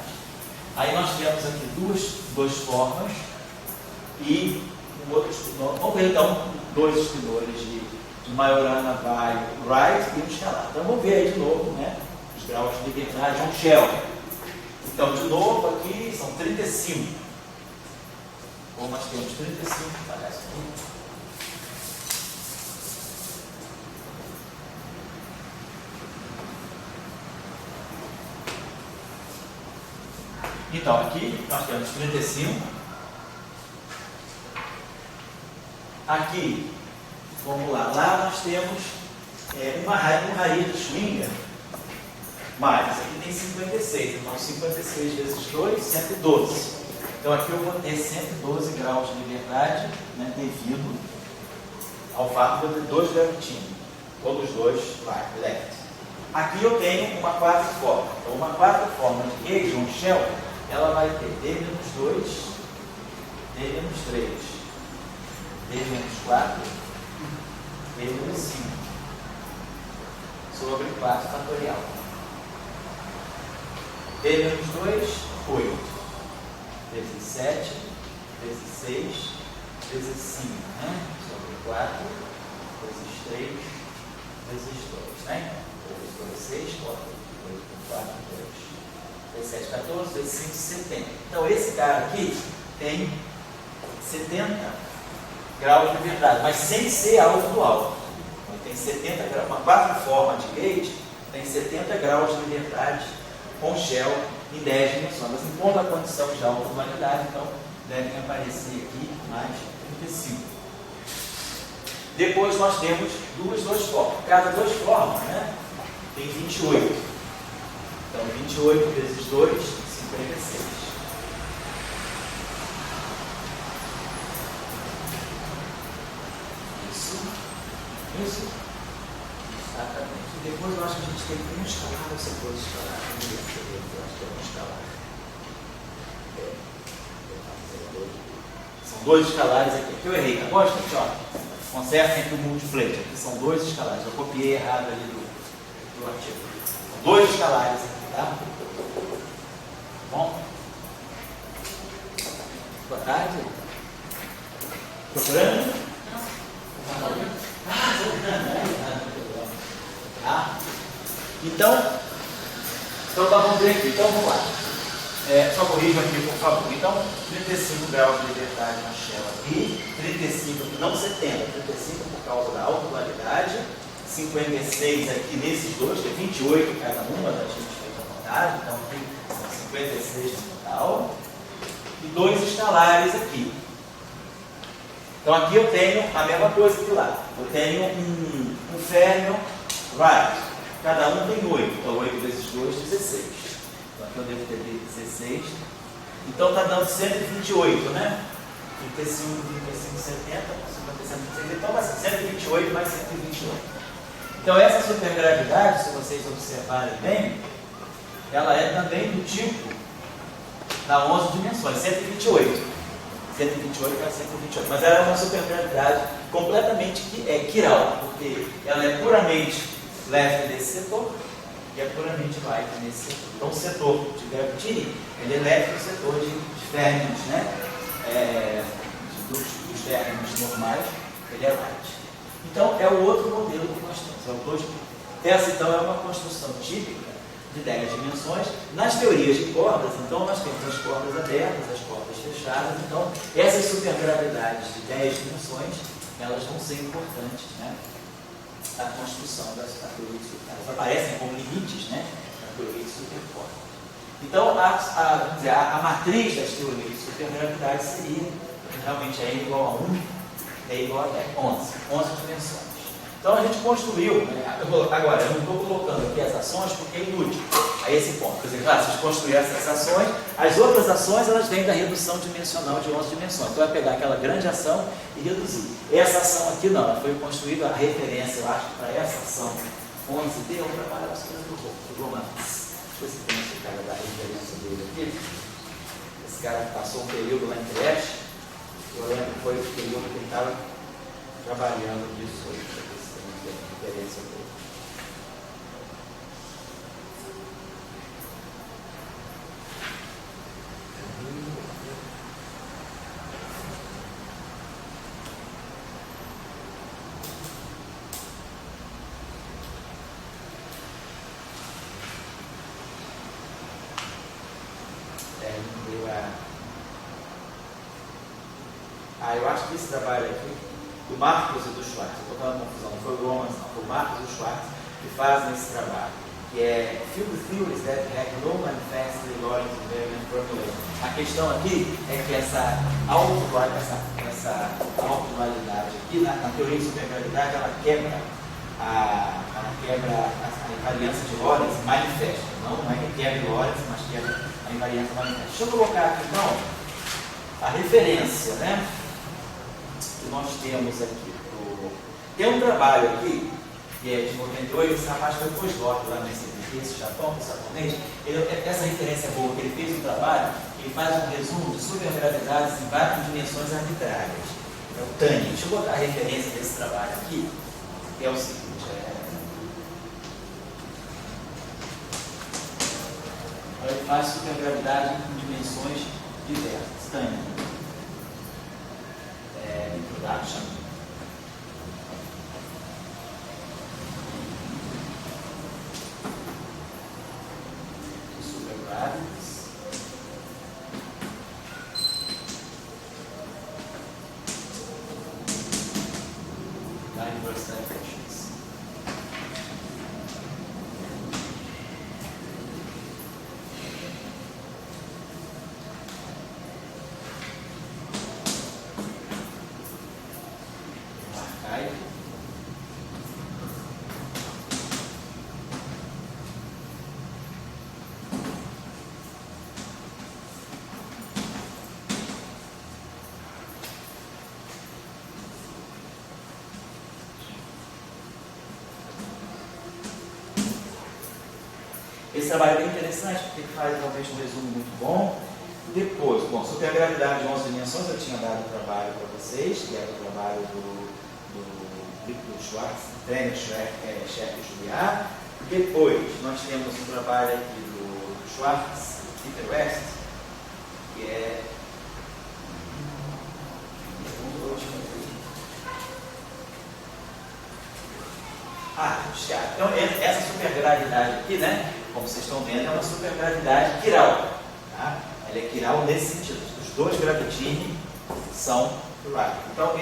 Aí nós temos aqui duas formas e um outro espinor. Vamos ver então 2 espinores de Majorana, Wright e um escalar. Então vamos ver aí de novo, né, os graus de liberdade de um shell. Então, de novo, aqui são 35. Como nós temos 35, parece aqui. Então, aqui nós temos 35. Aqui, vamos lá, lá nós temos uma raiz do Schwinger, mais, aqui tem 56, então 56 vezes 2, 112. Então aqui eu vou ter 112 graus de liberdade, né, devido ao fato de eu ter dois gravitinhos, todos dois left. Aqui eu tenho uma quarta forma. Então uma quarta forma de gauge, um shell, ela vai ter D-2, D-3, D-4, D-5, sobre 4 fatorial. D-2, 8, vezes 7, vezes 6, vezes 5, né? Sobre 4, vezes 3, vezes 2, né? 2, 6, 4, 4, 2, 17, 14, vezes 5, 70. Então esse cara aqui tem 70 graus de liberdade, mas sem ser alto do alto. Ele tem 70 graus, uma quarta forma de gauge tem 70 graus de liberdade com shell em 10 dimensões. Mas impondo a condição de autodualidade, então devem aparecer aqui mais 35. Depois nós temos duas formas. Cada duas formas, né, tem 28. Então 28 vezes 2, 56. Isso. Exatamente. E depois eu acho que a gente tem um escalar ou ser dois escalares. Eu acho que é um escalar. São dois escalares aqui. Aqui eu errei. Agora, gente, ó. Conserta entre o multiflate. Aqui são dois escalares. Eu copiei errado ali do artigo. São dois escalares aqui, tá? Bom? Boa tarde. Procurando? Então nós vamos ver aqui. Então vamos lá. Só corrijam aqui, por favor. Então, 35 graus de liberdade na shell aqui, 35, não 70, 35 por causa da autodualidade, 56 aqui nesses dois, que é 28 cada uma, da gente fez a contagem, então aqui são 56 no total, e dois escalares aqui. Então aqui eu tenho a mesma coisa que lá. Eu tenho um férmio right. Cada um tem 8. Então 8 vezes 2, 16. Então aqui eu devo ter 16. Então está dando 128, né? 35, 35, 70, 57, 56. Então vai ser 128 mais 128. Então essa supergravidade, se vocês observarem bem, ela é também do tipo da 11 dimensões, 128. 128 para 128, mas ela é uma supergravidade completamente quiral, porque ela é puramente leve nesse setor e é puramente right nesse setor. Então o setor de gravity, ele é leve no setor de férmions, né? Dos férmions normais, ele é right. Então é o outro modelo que nós temos. Essa então é uma construção típica de 10 dimensões. Nas teorias de cordas, então, nós temos as cordas abertas, as cordas fechadas. Então, essas supergravidades de 10 dimensões, elas vão ser importantes, né, na construção das teorias de supercordas. Elas aparecem como limites, né, na teoria de supercordas. Então, a matriz das teorias de supergravidade seria realmente E igual a 1, E igual a 10, 11 dimensões. Então a gente construiu, né? Agora eu não estou colocando aqui as ações porque é inútil a esse ponto. Quer dizer, claro, se construir essas ações, as outras ações elas vêm da redução dimensional de 11 dimensões. Então vai pegar aquela grande ação e reduzir. Essa ação aqui não, ela foi construída, a referência, eu acho, para essa ação 11D, eu vou trabalhar as coisas do Romanos. Deixa eu ver se tem esse cara da referência dele aqui. Esse cara que passou um período lá em creche, eu lembro que foi o período que ele estava trabalhando nisso aí. Referência dele. Eu acho que esse trabalho aqui do Marcos e do Schwartz, eu estou falando confusão, não foi o Romans, não, foi o Marcos e o Schwartz que fazem esse trabalho, que é Field Theories that have no manifestly Lorentz invariant formulation. A questão aqui é que essa autodualidade aqui, na teoria de supergravidade, ela quebra a quebra, a invariância de Lorentz manifesta. Não é que quebra Lorentz, mas quebra a invariância manifesta. Deixa eu colocar aqui então a referência, né, que nós temos aqui. Tem um trabalho aqui, que é de 98, esse rapaz foi pós-doc lá no ICBT, esse japonês. Essa referência é boa, que ele fez um trabalho, ele faz um resumo de supergravidades em várias dimensões arbitrárias. É o Tani. Deixa eu botar a referência desse trabalho aqui, que é o seguinte. Ele faz supergravidade em dimensões diversas. Tani. Introduction. Esse trabalho é bem interessante porque ele faz realmente um resumo muito bom. Depois, bom, supergravidade de 11 dimensões, eu tinha dado o trabalho para vocês, que era o trabalho do Schwartz, Trener, Scherk e Juliá. Depois, nós temos um trabalho aqui do Schwartz, Peter West, que é então essa supergravidade aqui, né, como vocês estão vendo, é uma supergravidade quiral. Tá? Ela é quiral nesse sentido. Os dois gravitini são quiral. Então,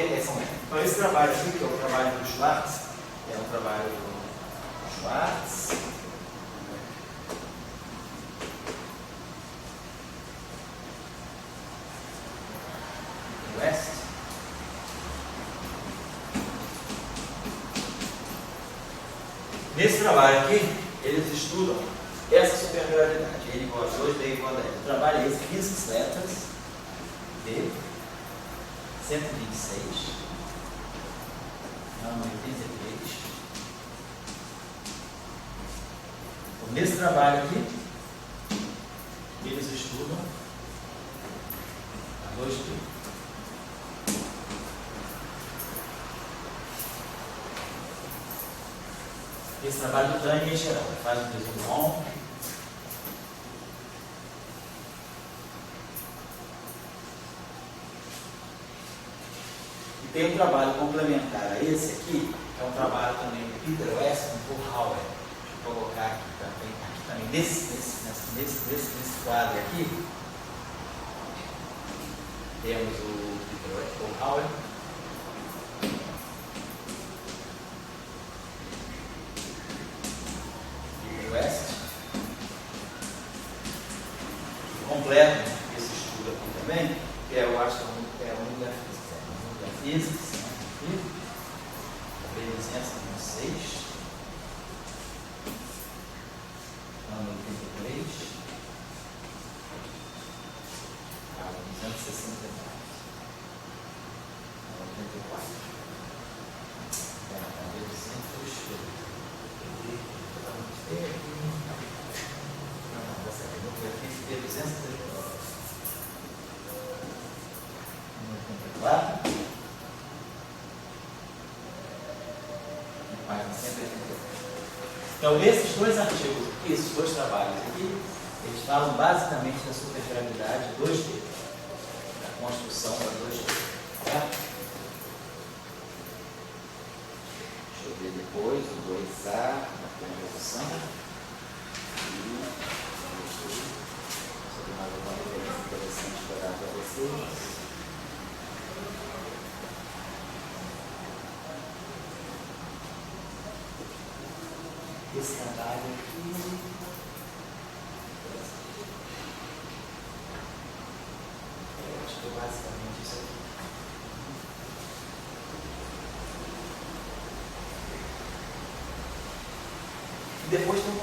esse trabalho aqui, que é o trabalho do Schwartz, é um trabalho do Schwartz. West. Nesse trabalho aqui, eles estudam essa supergravidade. N igual a 2, D igual a 10. O trabalho é esse, 15 letras, D, 126, não, 83. Então, nesse trabalho aqui, eles estudam a 2D. Esse trabalho do Tani em geral, ele faz um resumo longo. E tem um trabalho complementar a esse aqui, que é um trabalho também do Peter West com Paul Hauer. Deixa eu colocar aqui também, nesse quadro aqui, temos o Peter West, Paul Hauer. West, completo esse estudo aqui também, que eu acho que é o mundo da física, aqui, 306, ano 83, 269, 84, 200. Então, esses dois artigos aqui, esses dois trabalhos aqui, eles falam basicamente da supergravidade 2D, da construção da 2D. Certo? Deixa eu ver depois o 2A, na composição. E sobre mais alguma referência interessante para dar para vocês. Esse trabalho aqui. Acho que é basicamente isso aqui.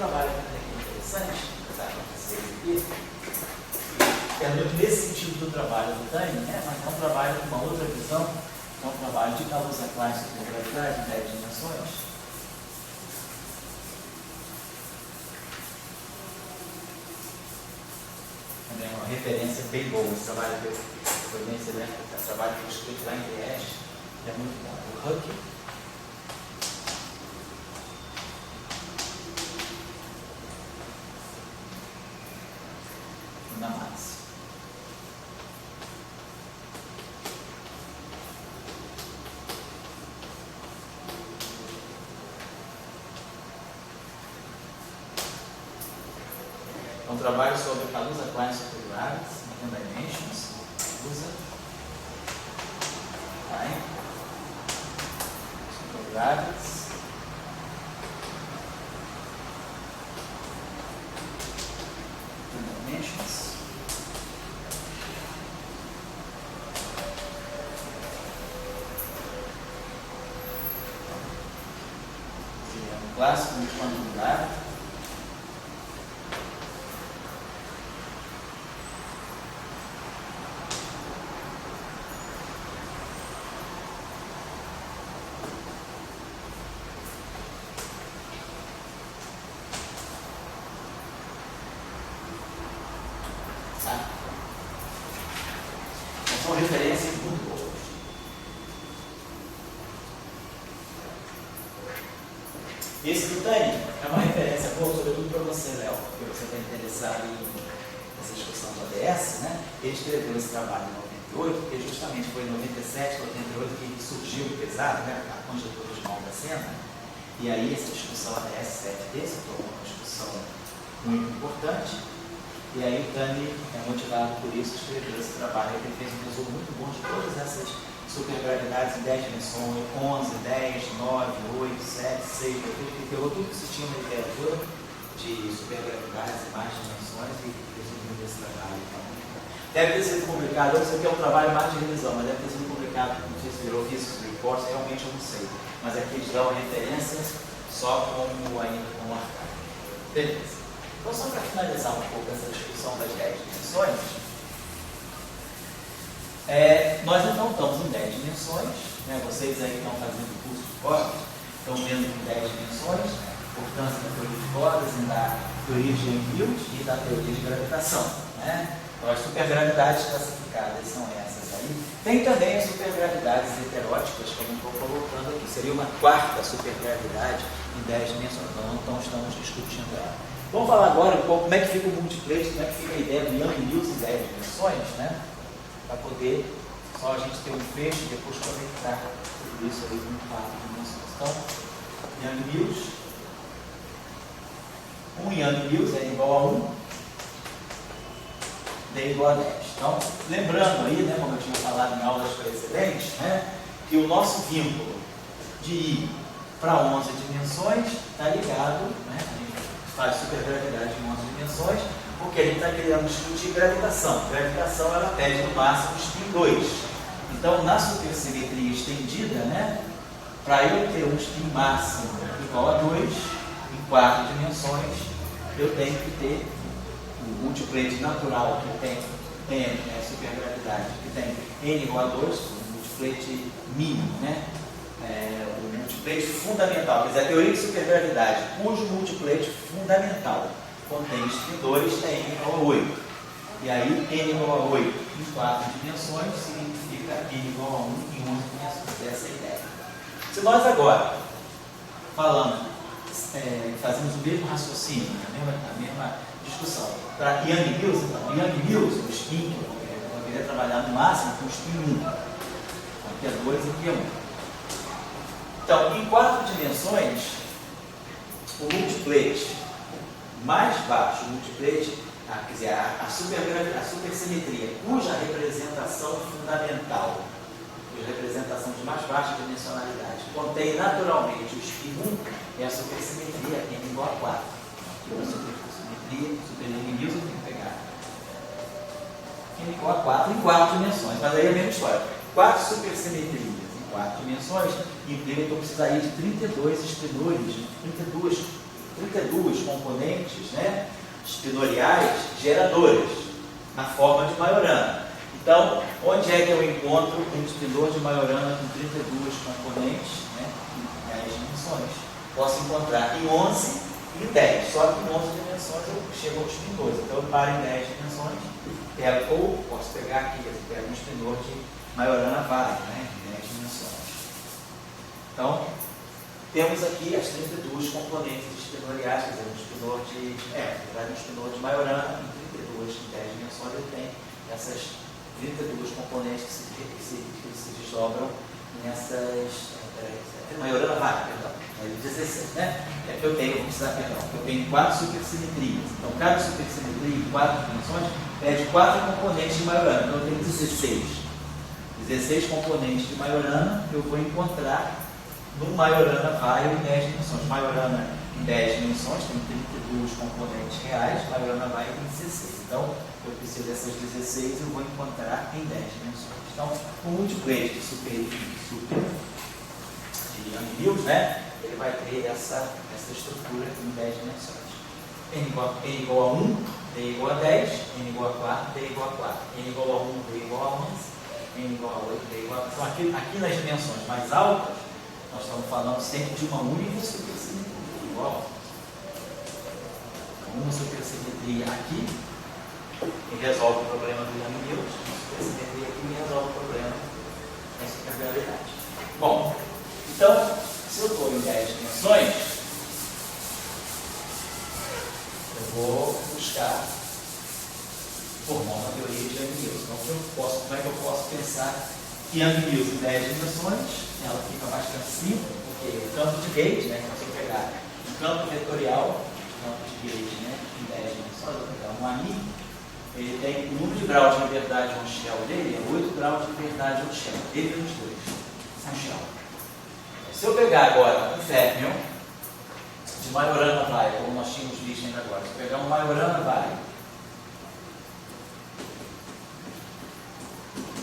trabalho interessante, apesar de vocês aqui, é muito nesse sentido do trabalho do Tânia, né? Mas é um trabalho com uma outra visão, é um trabalho de Kaluza Klein sobre gravidade em 10 dimensões. Também é uma referência bem boa, esse trabalho que foi bem excelente, o trabalho que eu escrevi lá em Trieste, é muito bom. O Huck, na massa. É um trabalho sobre Kaluza Klein Supergravities, Second Dimensions, Kaluza Klein Supergravities. Clássico de quantum gravity. São referências muito boas. Esse do Tânia é uma referência boa, sobretudo para você, Léo, porque você está interessado nessa discussão do ADS, né? Ele escreveu esse trabalho em 98, porque justamente foi em 97, 98 que surgiu o pesado, né? A conjectura de mão da cena. E aí essa discussão ADS 7D se tornou uma discussão muito importante. E aí o Tânia, motivado por isso, escreveu esse trabalho. Ele fez um resumo muito bom de todas essas supergravidades em 10 dimensões, 11, 10, 9, 8, 7, 6, 8, ele pegou tudo que se tinha na literatura de supergravidades e mais dimensões e resumiu esse trabalho. Então, deve ter sido publicado, eu sei que é um trabalho mais de revisão, mas deve ter sido publicado, não sei se virou Physics Reports, realmente eu não sei. Mas aqui eles dão referências só como arcade. Beleza. Então, só para finalizar um pouco essa discussão das 10 dimensões, nós então estamos em 10 dimensões, né? Vocês aí estão fazendo o curso de cordas, estão vendo em 10 dimensões, importância da teoria de cordas e da teoria de Young-Mills e da teoria de gravitação, né? Então as supergravidades classificadas são essas aí. Tem também as supergravidades heteróticas, que eu não estou colocando aqui, seria uma quarta supergravidade em 10 dimensões, então estamos discutindo ela. Vamos falar agora um pouco como é que fica o multiplexo, como é que fica a ideia do Young-Mills em 10 dimensões, né? Para poder só a gente ter um fecho e depois conectar tudo isso aí com 4 dimensões. Então, Young-Mills, um Young-Mills é igual a 1, D é igual a 10. Então, lembrando aí, né, como eu tinha falado em aulas precedentes, né, que o nosso vínculo de I para 11 dimensões está ligado, né, a gente faz supergravidade em 11 dimensões, porque a gente está querendo discutir gravitação. Gravitação, ela pede no máximo spin 2. Então, na supersimetria estendida, né, para eu ter um spin máximo igual a 2, em 4 dimensões, eu tenho que ter o multiplete natural, que tem N, supergravidade, que tem N igual a 2, o multiplete mínimo, né? O multiplete fundamental, quer dizer, a teoria de supergravidade, cujo multiplete fundamental contém spin 2 é N igual a 8. E aí, N igual a 8 em 4 dimensões significa N igual a 1 em 11 dimensões. Essa é a ideia. Se nós agora falamos, fazemos o mesmo raciocínio, a mesma discussão, para Young-Mills, então, Young-Mills, o spin, eu queria trabalhar no máximo com o spin 1. Aqui é 2 e aqui é 1. Então, em 4 dimensões, o multiplete mais baixo, o multiplete, quer dizer, a supersimetria, cuja representação fundamental, cuja representação de mais baixa dimensionalidade, contém naturalmente o spin 1, é a supersimetria N igual a 4. Aqui a supersimetria, Young-Mills, eu tenho que pegar N igual a 4 em 4 dimensões, mas aí é a mesma história. 4 supersimetrias em 4 dimensões implica que eu precisaria de 32 espinores, 32 32 componentes, né, espinoriais geradoras, na forma de Majorana. Então, onde é que eu encontro um espinor de Majorana com 32 componentes, né, em 10 dimensões? Posso encontrar em 11 e em 10, só que em 11 dimensões eu chego ao espinor. Então, eu paro em 10 dimensões, pego, ou posso pegar aqui, eu pego um espinor de Majorana Vai, né, em 10 dimensões. Então, temos aqui as 32 componentes espinoriais, quer dizer, um espinor de, um espinor de Majorana em 32, em 10 dimensões, ele tem essas 32 componentes que se desdobram nessas. Majorana Vai, perdão, 16, né? É que eu tenho, vou precisar, perdão, eu tenho 4 supersimetrias. Então, cada supersimetria em 4 dimensões pede 4 componentes de Majorana. Então, eu tenho 16 componentes de Majorana, eu vou encontrar no Majorana Vai em 10 dimensões. Majorana em 10 dimensões tem 32 componentes reais, Majorana Vai em 16. Então, eu preciso dessas 16, eu vou encontrar em 10 dimensões. Então, o múltiplo de super de Young-Mills, né, ele vai ter essa estrutura aqui em 10 dimensões. N igual a 1, D igual a 10, N igual a 4, D igual a 4. N igual a 1, D igual a 11, N igual a 8, D igual a... Então, aqui nas dimensões mais altas, nós estamos falando sempre de uma única supersimetria, igual. Uma supersimetria aqui, que resolve o problema do Young-Mills, uma supersimetria aqui que resolve o problema da supergravidade. Bom, então, se eu estou em 10 dimensões, eu vou buscar formar uma teoria de Young-Mills. Então, como é que eu posso pensar que Young-Mills em 10 dimensões, ela fica bastante simples, porque o campo de gauge, né, se eu pegar um campo vetorial, campo de gauge, né, em 10 dimensões, eu vou pegar um ami, ele tem o número de graus de liberdade on shell dele, é 8 graus de liberdade on shell, ele nos dois, on shell. Se eu pegar agora um fermion de Majorana Vai, como nós tínhamos visto ainda agora, se eu pegar um Majorana Vai,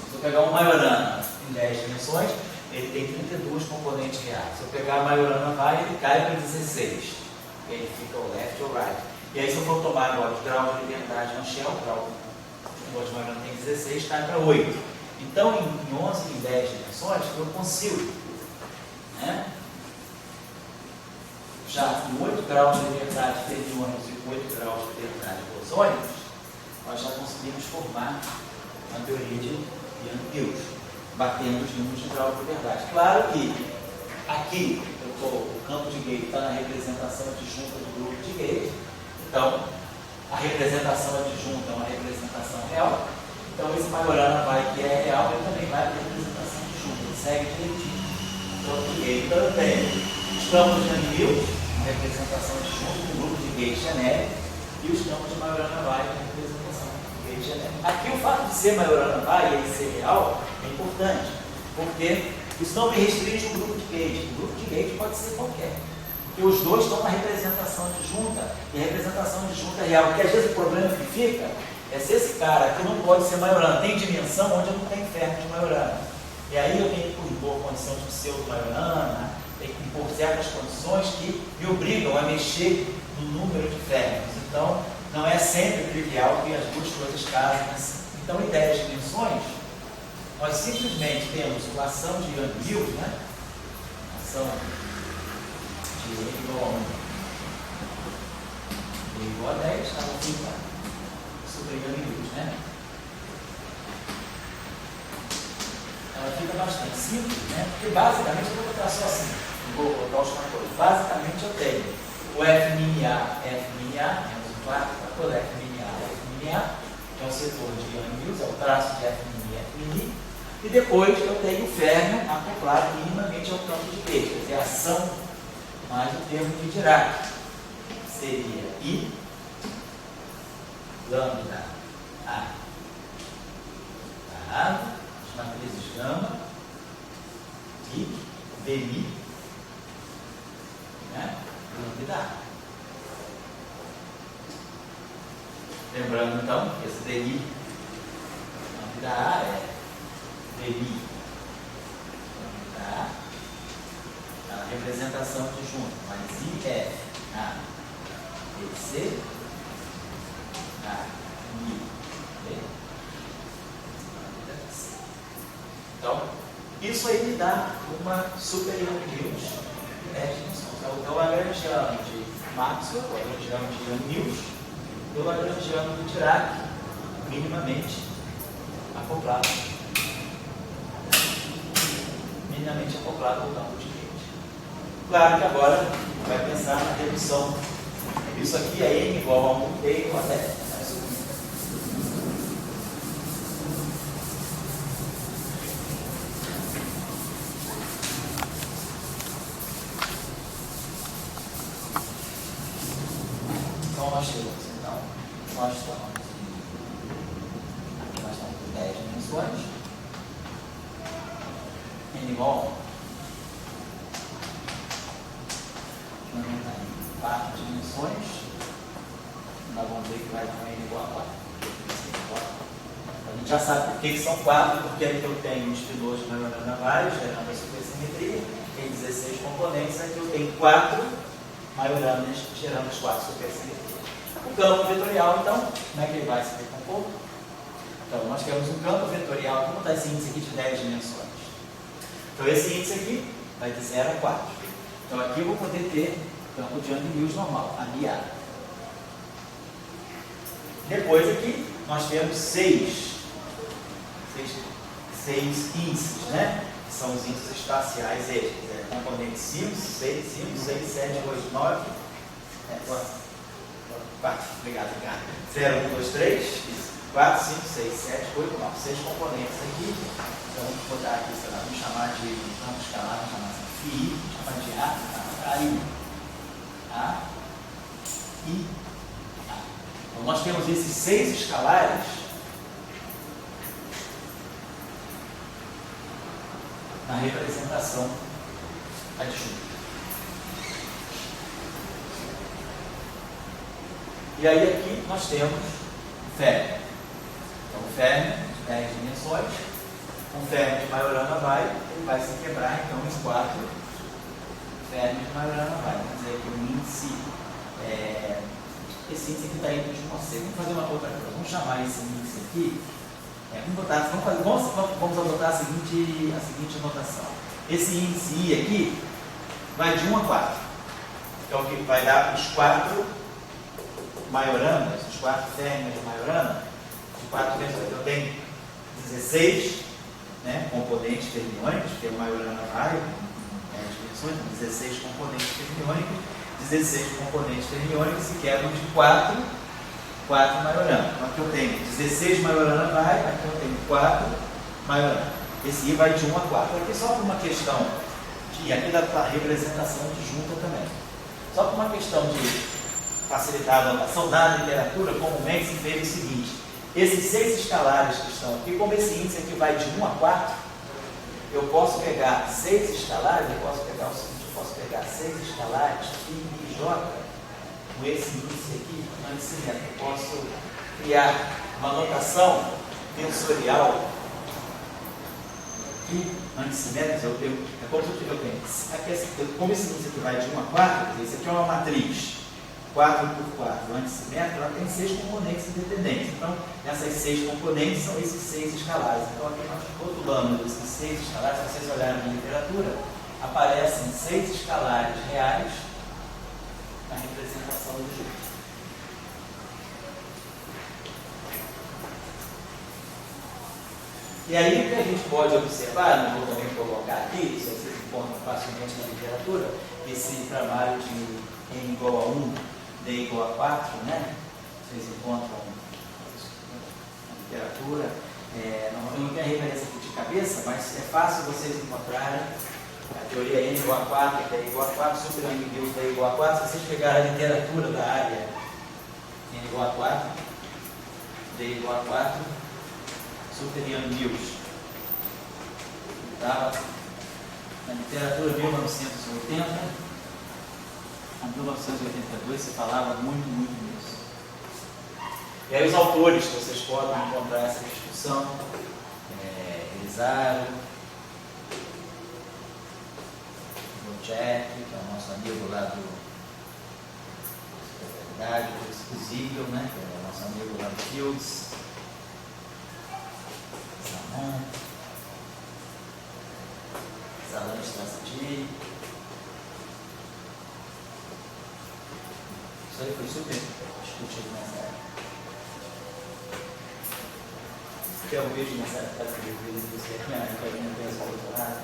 se eu pegar um Majorana em 10 dimensões, ele tem 32 componentes reais. Se eu pegar a Majorana Vai, ele cai para 16. Ele fica o left ou right. E aí, se eu for tomar agora os graus de liberdade no shell, o grau de Majorana tem 16, cai para 8. Então, em 11 e 10 dimensões, eu consigo, né, já com 8 graus de liberdade fermiônicos e com 8 graus de liberdade bosônicos, nós já conseguimos formar uma teoria de Young-Mills, batendo os números de grau de liberdade. Claro que aqui o campo de gauge está na representação adjunta do grupo de gauge, então a representação adjunta é uma representação real, então esse Majorana Vai, que é real, ele também vai para a representação adjunta, ele segue direitinho. Então eu tenho os campos de Young-Mills, uma representação adjunta do grupo de gauge genérico, e os campos de Majorana Vai, uma representação de gauge genérico. Aqui o fato de ser Majorana Vai e ele ser real é importante, porque isso não me restringe o grupo de gauge. O grupo de gauge pode ser qualquer, porque os dois estão na representação adjunta, e a representação adjunta é real. Porque às vezes o problema que fica é se esse cara aqui não pode ser Majorana, tem dimensão onde eu não tenho fermo de Majorana. E aí eu tenho que impor condição de pseudo-Majorana, tenho que impor certas condições que me obrigam a mexer no número de fermos. Então, não é sempre trivial que as duas coisas casem assim. Então, em 10 dimensões, nós simplesmente temos uma ação de Young-Mills, né? Ação de N igual a 1, D igual a 10, ela fica sobre Young-Mills, né? Ela fica bastante simples, né? Porque basicamente eu vou botar só assim, vou botar os fatores. Basicamente eu tenho o F-min-A, menos o 4 fator F-min-A, que é o setor de Young-Mills, é o traço de F-min e F-min, e depois eu tenho o fermion acoplado minimamente ao campo de gauge, quer dizer, a ação mais o termo de Dirac. Seria I lambda A, as matrizes gama e DI, né, lambda A. Lembrando então que esse DI lambda A é DI lambda A, a representação de junto, mas IF, DC a 1000. Okay? Então, isso aí me dá uma superior Mills de 10 dimensões. Então, o lagrangiano de Maxwell, o lagrangiano de Yang-Mills e o lagrangiano de Dirac, minimamente acoplado. Minimamente acoplado ao campo de rede. Claro que agora vai pensar na redução. Isso aqui é n igual a 1, e igual a 10. Nós estamos com 10 dimensões, n igual a 1. Nós vamos em 4 dimensões, nós vamos ver que vai dar um n igual a 4. A gente já sabe por que são 4, porque aqui eu tenho um espinoso de Majorana vários, gerando a supersimetria, tem 16 componentes, aqui eu tenho 4 Majoranas gerando as 4 supersimetrias. O campo vetorial, então, como é que ele vai se decompor? Então, nós temos um campo vetorial, como está esse índice aqui de 10 dimensões? Então, esse índice aqui vai de 0 a 4. Então, aqui eu vou poder ter campo de Yang-Mills normal, aliado. Depois aqui, nós temos 6 índices, né? Que são os índices espaciais estes. Componente 5, 6, 7, 8, 9. 4, obrigado, Ricardo. 0, 1, 2, 3, 4, 5, 6, 7, 8, 9. 6 componentes aqui. Então, vamos botar aqui, sei lá, vamos chamar de campo escalar, vamos chamar assim, φ, vamos chamar de A, I. A, I, A. Então, nós temos esses 6 escalares na representação adjunta. E aí aqui nós temos o Fermi. Então o Fermi de 10 dimensões, um Fermi de Majorana ele vai se quebrar então em 4 Fermi de Majorana Quer dizer que o índice, esse índice aqui está entre de 1 a 6. Vamos fazer uma outra coisa, vamos chamar esse índice aqui, vamos adotar a seguinte notação. Esse índice I aqui vai de 1 a 4. Então que vai dar os 4 Majoranas, os 4 Fermi de Majorana, de 4 dimensões. Eu tenho 16 componentes fermiônicos, que é o Majorana Vario, 10 dimensões, 16 componentes fermiônicos, 16 componentes fermiônicos se quebram de 4 Majorana. Então aqui eu tenho 16 Majorana Vario, aqui eu tenho 4 Majorana. Esse I vai de 1 a 4. Aqui só por uma questão de, aqui da representação de junta também. Só por uma questão de facilitar a anotação, na literatura, comumente se fez o seguinte: esses 6 escalares que estão aqui, como esse índice aqui vai de 1 a 4, eu posso pegar 6 escalares, eu posso pegar o seguinte, eu posso pegar 6 escalares, Φ e J, com esse índice aqui, eu posso criar uma notação tensorial aqui, anticimétricos, é como se eu tenho, como esse índice aqui vai de 1 a 4, esse aqui é uma matriz 4 por 4 anticimétrico, ela tem 6 componentes independentes. Então, essas 6 componentes são esses 6 escalares. Então, aqui nós rotulamos esses 6 escalares. Se vocês olharem na literatura, aparecem 6 escalares reais na representação do jeito. E aí, o que a gente pode observar, não vou também colocar aqui, se vocês encontram facilmente na literatura, esse trabalho de n igual a 1, d igual a 4, né? Vocês encontram na literatura. Eu não tenho a referência aqui de cabeça, mas é fácil vocês encontrarem a teoria n igual a 4, d igual a 4, super Yang-Mills d igual a 4. Se vocês pegarem a literatura da área n igual a 4, d igual a 4, super Yang-Mills. Estava na literatura 1980. Em 1982 se falava muito nisso. E aí os autores que vocês podem encontrar essa discussão, Elisaro, Jack, que é o nosso amigo lá qualidade, exclusível, né? Que é o nosso amigo lá do Fields. Zamon. Zalan Strategy. Isso aí foi super discutido nessa época. Que é um vídeo nessa época que eu não penso doutorado,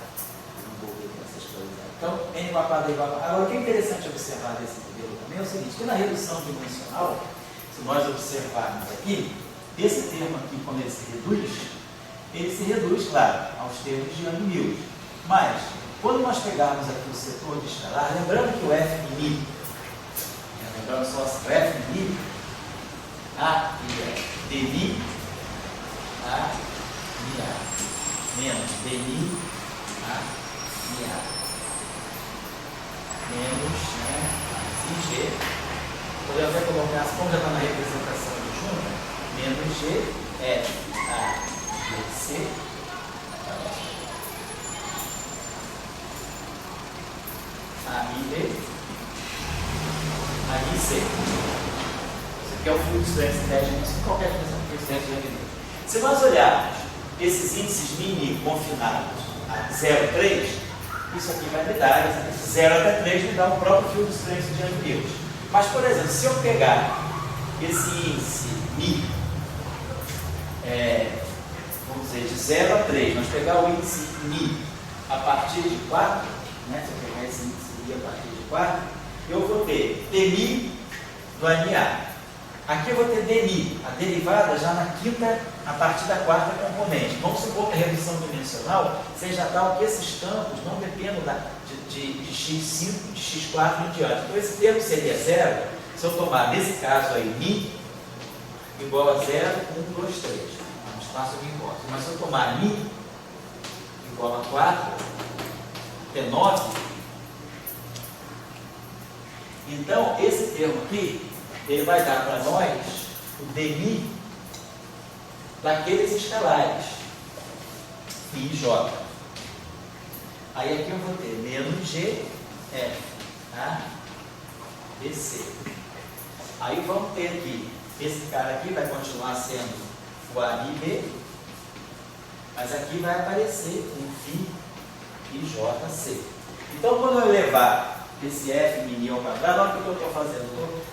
envolvido nessas coisas. Então, N igual a quadrado igual a quadrado. Agora, o que é interessante observar desse modelo também é o seguinte, que na redução dimensional, se nós observarmos aqui, esse termo aqui, quando ele se reduz, claro, aos termos de Young-Mills. Mas, quando nós pegarmos aqui o setor de escalar, lembrando que o F-mini, lembrando só o F-mini, A e F, dmi, A e A, menos dmi, A e A, menos, né, G, podemos até colocar, como já está na representação de junta, menos G, F, A, B, C, A, I, B, A, I, C. Isso aqui é o fluxo de 10 dimensões, qualquer dimensão de fluxo de 10 dimensões. Se nós olharmos esses índices mini confinados a 0,3, isso aqui vai me dar, 0 até 3 me dá o próprio fio de strength de Young-Mills. Mas, por exemplo, se eu pegar esse índice Mi, vamos dizer, de 0 a 3, nós pegar o índice Mi a partir de 4, né, se eu pegar esse índice Mi a partir de 4, eu vou ter dmi do MA. Aqui eu vou ter dmi, a derivada já na quinta, a partir da quarta componente. Vamos supor que a redução dimensional seja tal que esses campos não dependam de x5, de x4 em diante. Então esse termo seria 0, se eu tomar nesse caso aí mi igual a 0, 1, 2, 3. No espaço de importa. Mas se eu tomar mi igual a 4, que é 9, então esse termo aqui, ele vai dar para nós o dmi daqueles escalares, Φ e J. Aí aqui eu vou ter menos G, F, A, B, C. Aí vamos ter aqui, esse cara aqui vai continuar sendo o A, I, B, mas aqui vai aparecer um Φ e J, C. Então quando eu levar esse F mini ao quadrado, olha o que eu estou fazendo.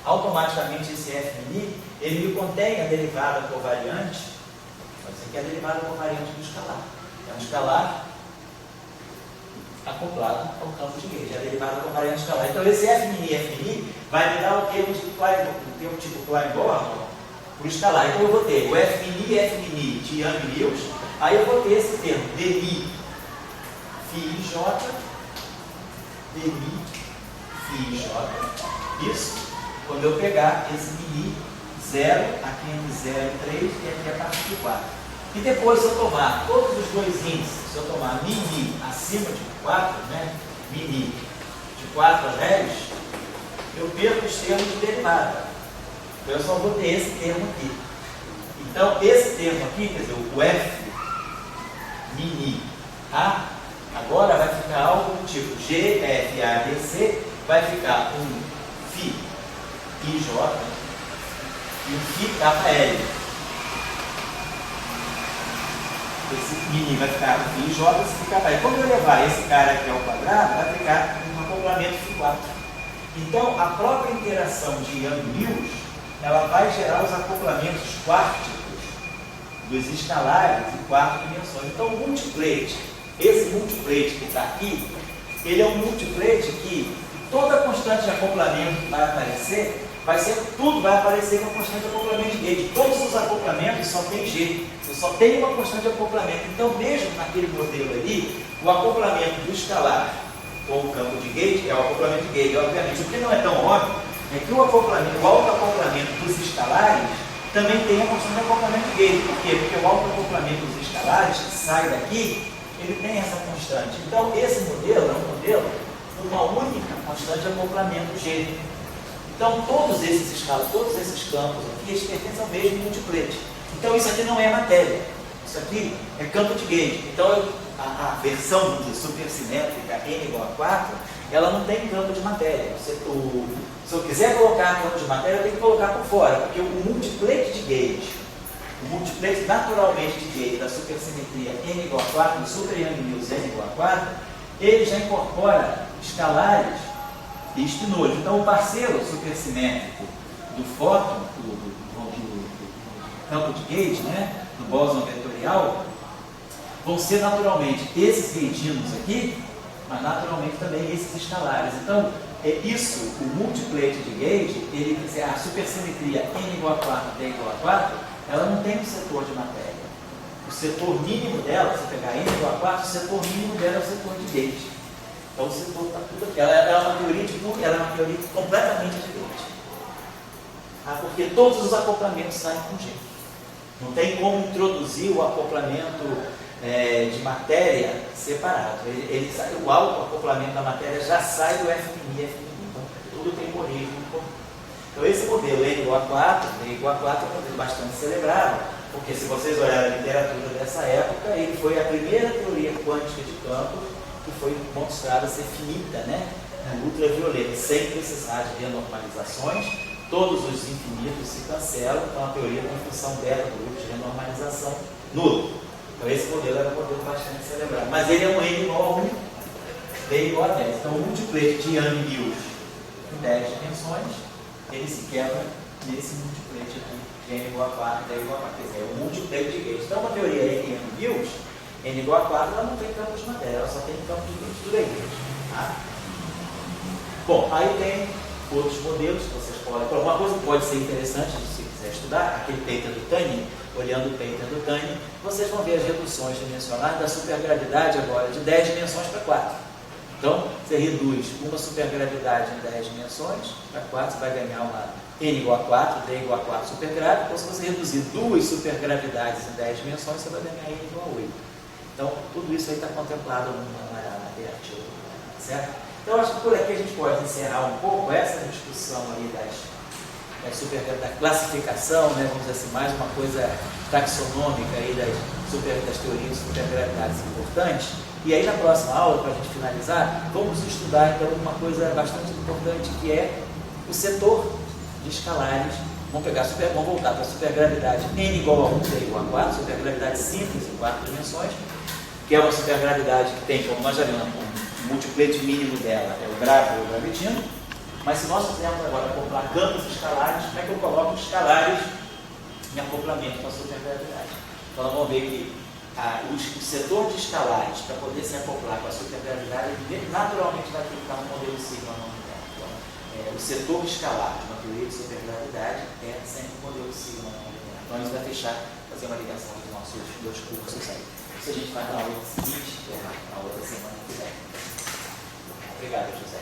Automaticamente esse F mini, ele me contém a derivada covariante. Isso aqui é a derivada covariante do escalar. É um escalar acoplado ao campo de Gauge. É a derivada covariante do escalar. Então esse F mini vai me dar o termo tipo Klein-Gordon para o escalar. Então eu vou ter o F mini de Young-Mills. Aí eu vou ter esse termo dmi Φ e J, dmi Φ e J, isso quando eu pegar esse mini 0, aqui entre 0 e 3 e aqui a partir de 4. E depois, se eu tomar todos os dois índices, se eu tomar mini acima de 4, né, mini de 4 a 10, eu perco os termos de derivada. Eu só vou ter esse termo aqui. Então, esse termo aqui, quer dizer, o F mini A, agora vai ficar algo do tipo G, F, A, B, C, vai ficar um Φ I, J e um Φ, K, L. Esse mini vai ficar um Φ I, J, esse Φ, K, L. Quando eu levar esse cara aqui ao quadrado, vai ficar um acoplamento Φ4. Então, a própria interação de Young-Mills, ela vai gerar os acoplamentos quárticos dos escalares em 4 dimensões. Então, o multiplate, esse multiplate que está aqui, ele é um multiplate que toda constante de acoplamento que vai aparecer, tudo vai aparecer com a constante de acoplamento de Gauge. Todos os acoplamentos só tem G, só tem uma constante de acoplamento. Então, mesmo naquele modelo ali, o acoplamento do escalar com o campo de Gauge é o acoplamento de Gauge. Obviamente, o que não é tão óbvio é que o autoacoplamento dos escalares também tem a constante de acoplamento de Gauge. Por quê? Porque o autoacoplamento dos escalares, que sai daqui, ele tem essa constante. Então, esse modelo é um modelo de uma única constante de acoplamento G. Então, todos esses campos aqui, eles pertencem ao mesmo multiplate. Então, isso aqui não é matéria. Isso aqui é campo de Gauge. Então, a versão supersimétrica N igual a 4, ela não tem campo de matéria. Se eu quiser colocar campo de matéria, eu tenho que colocar por fora, porque o multiplete de gauge, o multiplete naturalmente de gauge da supersimetria n igual a 4, do super Young Mills n igual a 4, ele já incorpora escalares e espinolhos. Então, o parceiro supersimétrico do fóton, do campo de gauge, né, do bóson vetorial, vão ser naturalmente esses gauginos aqui, mas naturalmente também esses escalares. Então, o multiplete de gauge, a supersimetria n igual a 4, d igual a 4, ela não tem um setor de matéria. O setor mínimo dela, se você pegar n igual a 4, o setor mínimo dela é o setor de gauge. Então, o setor está tudo aqui. Ela é uma teoria completamente diferente. Porque todos os acoplamentos saem com G. Não tem como introduzir o acoplamento de matéria separado. O autoacoplamento da matéria já sai do FMI. Então, tudo tem morrismo. Então, esse modelo N igual a 4, D igual a 4 é um modelo bastante celebrado, porque se vocês olharem a literatura dessa época, ele foi a primeira teoria quântica de campo que foi mostrada ser finita, né, no ultravioleta, sem precisar de renormalizações. Todos os infinitos se cancelam, então a teoria tem função beta do grupo de renormalização nula. Então esse modelo era um modelo bastante celebrado. Mas ele é um N igual a 1, D igual a 10. Então o multiplete de Young-Mills em 10 dimensões, ele se quebra nesse multiplete aqui, de N igual a 4, D igual a 4. Quer dizer, é um multiplete de gauge. Então uma teoria N Young-Mills, N igual a 4, ela não tem campo de matéria, ela só tem campo de gauge. Tudo é gauge. Tá? Bom, aí tem outros modelos que vocês podem. Uma coisa que pode ser interessante, se quiser estudar, aquele paper do Tani, olhando o paper do Tani, vocês vão ver as reduções dimensionais da supergravidade agora de 10 dimensões para 4. Então, você reduz uma supergravidade em 10 dimensões para 4, você vai ganhar uma N igual a 4, D igual a 4 supergrave. Então, se você reduzir duas supergravidades em 10 dimensões, você vai ganhar N igual a 8. Então, tudo isso aí está contemplado na derrativa, certo? Então, acho que por aqui a gente pode encerrar um pouco essa discussão aí da classificação, né, vamos dizer assim, mais uma coisa taxonômica aí das teorias de supergravidades importantes. E aí, na próxima aula, para a gente finalizar, vamos estudar então uma coisa bastante importante, que é o setor de escalares. Vamos voltar para a supergravidade N igual a 1, D igual a 4, supergravidade simples em 4 dimensões, que é uma supergravidade que tem, como nós já vimos, o multiplete mínimo dela é o grave ou o gravitino. Mas se nós fizermos agora acoplar campos escalares, como é que eu coloco os escalares em acoplamento com a supergravidade? Então nós vamos ver que o setor de escalares, para poder se acoplar com a supergravidade, naturalmente vai ter que estar no modelo sigma não linear. Então, o setor escalar de uma teoria de supergravidade é sempre o modelo sigma não linear. Então a gente vai fazer uma ligação dos nossos dois cursos aí. Isso a gente vai na aula seguinte, na outra semana que vem. Obrigado, José.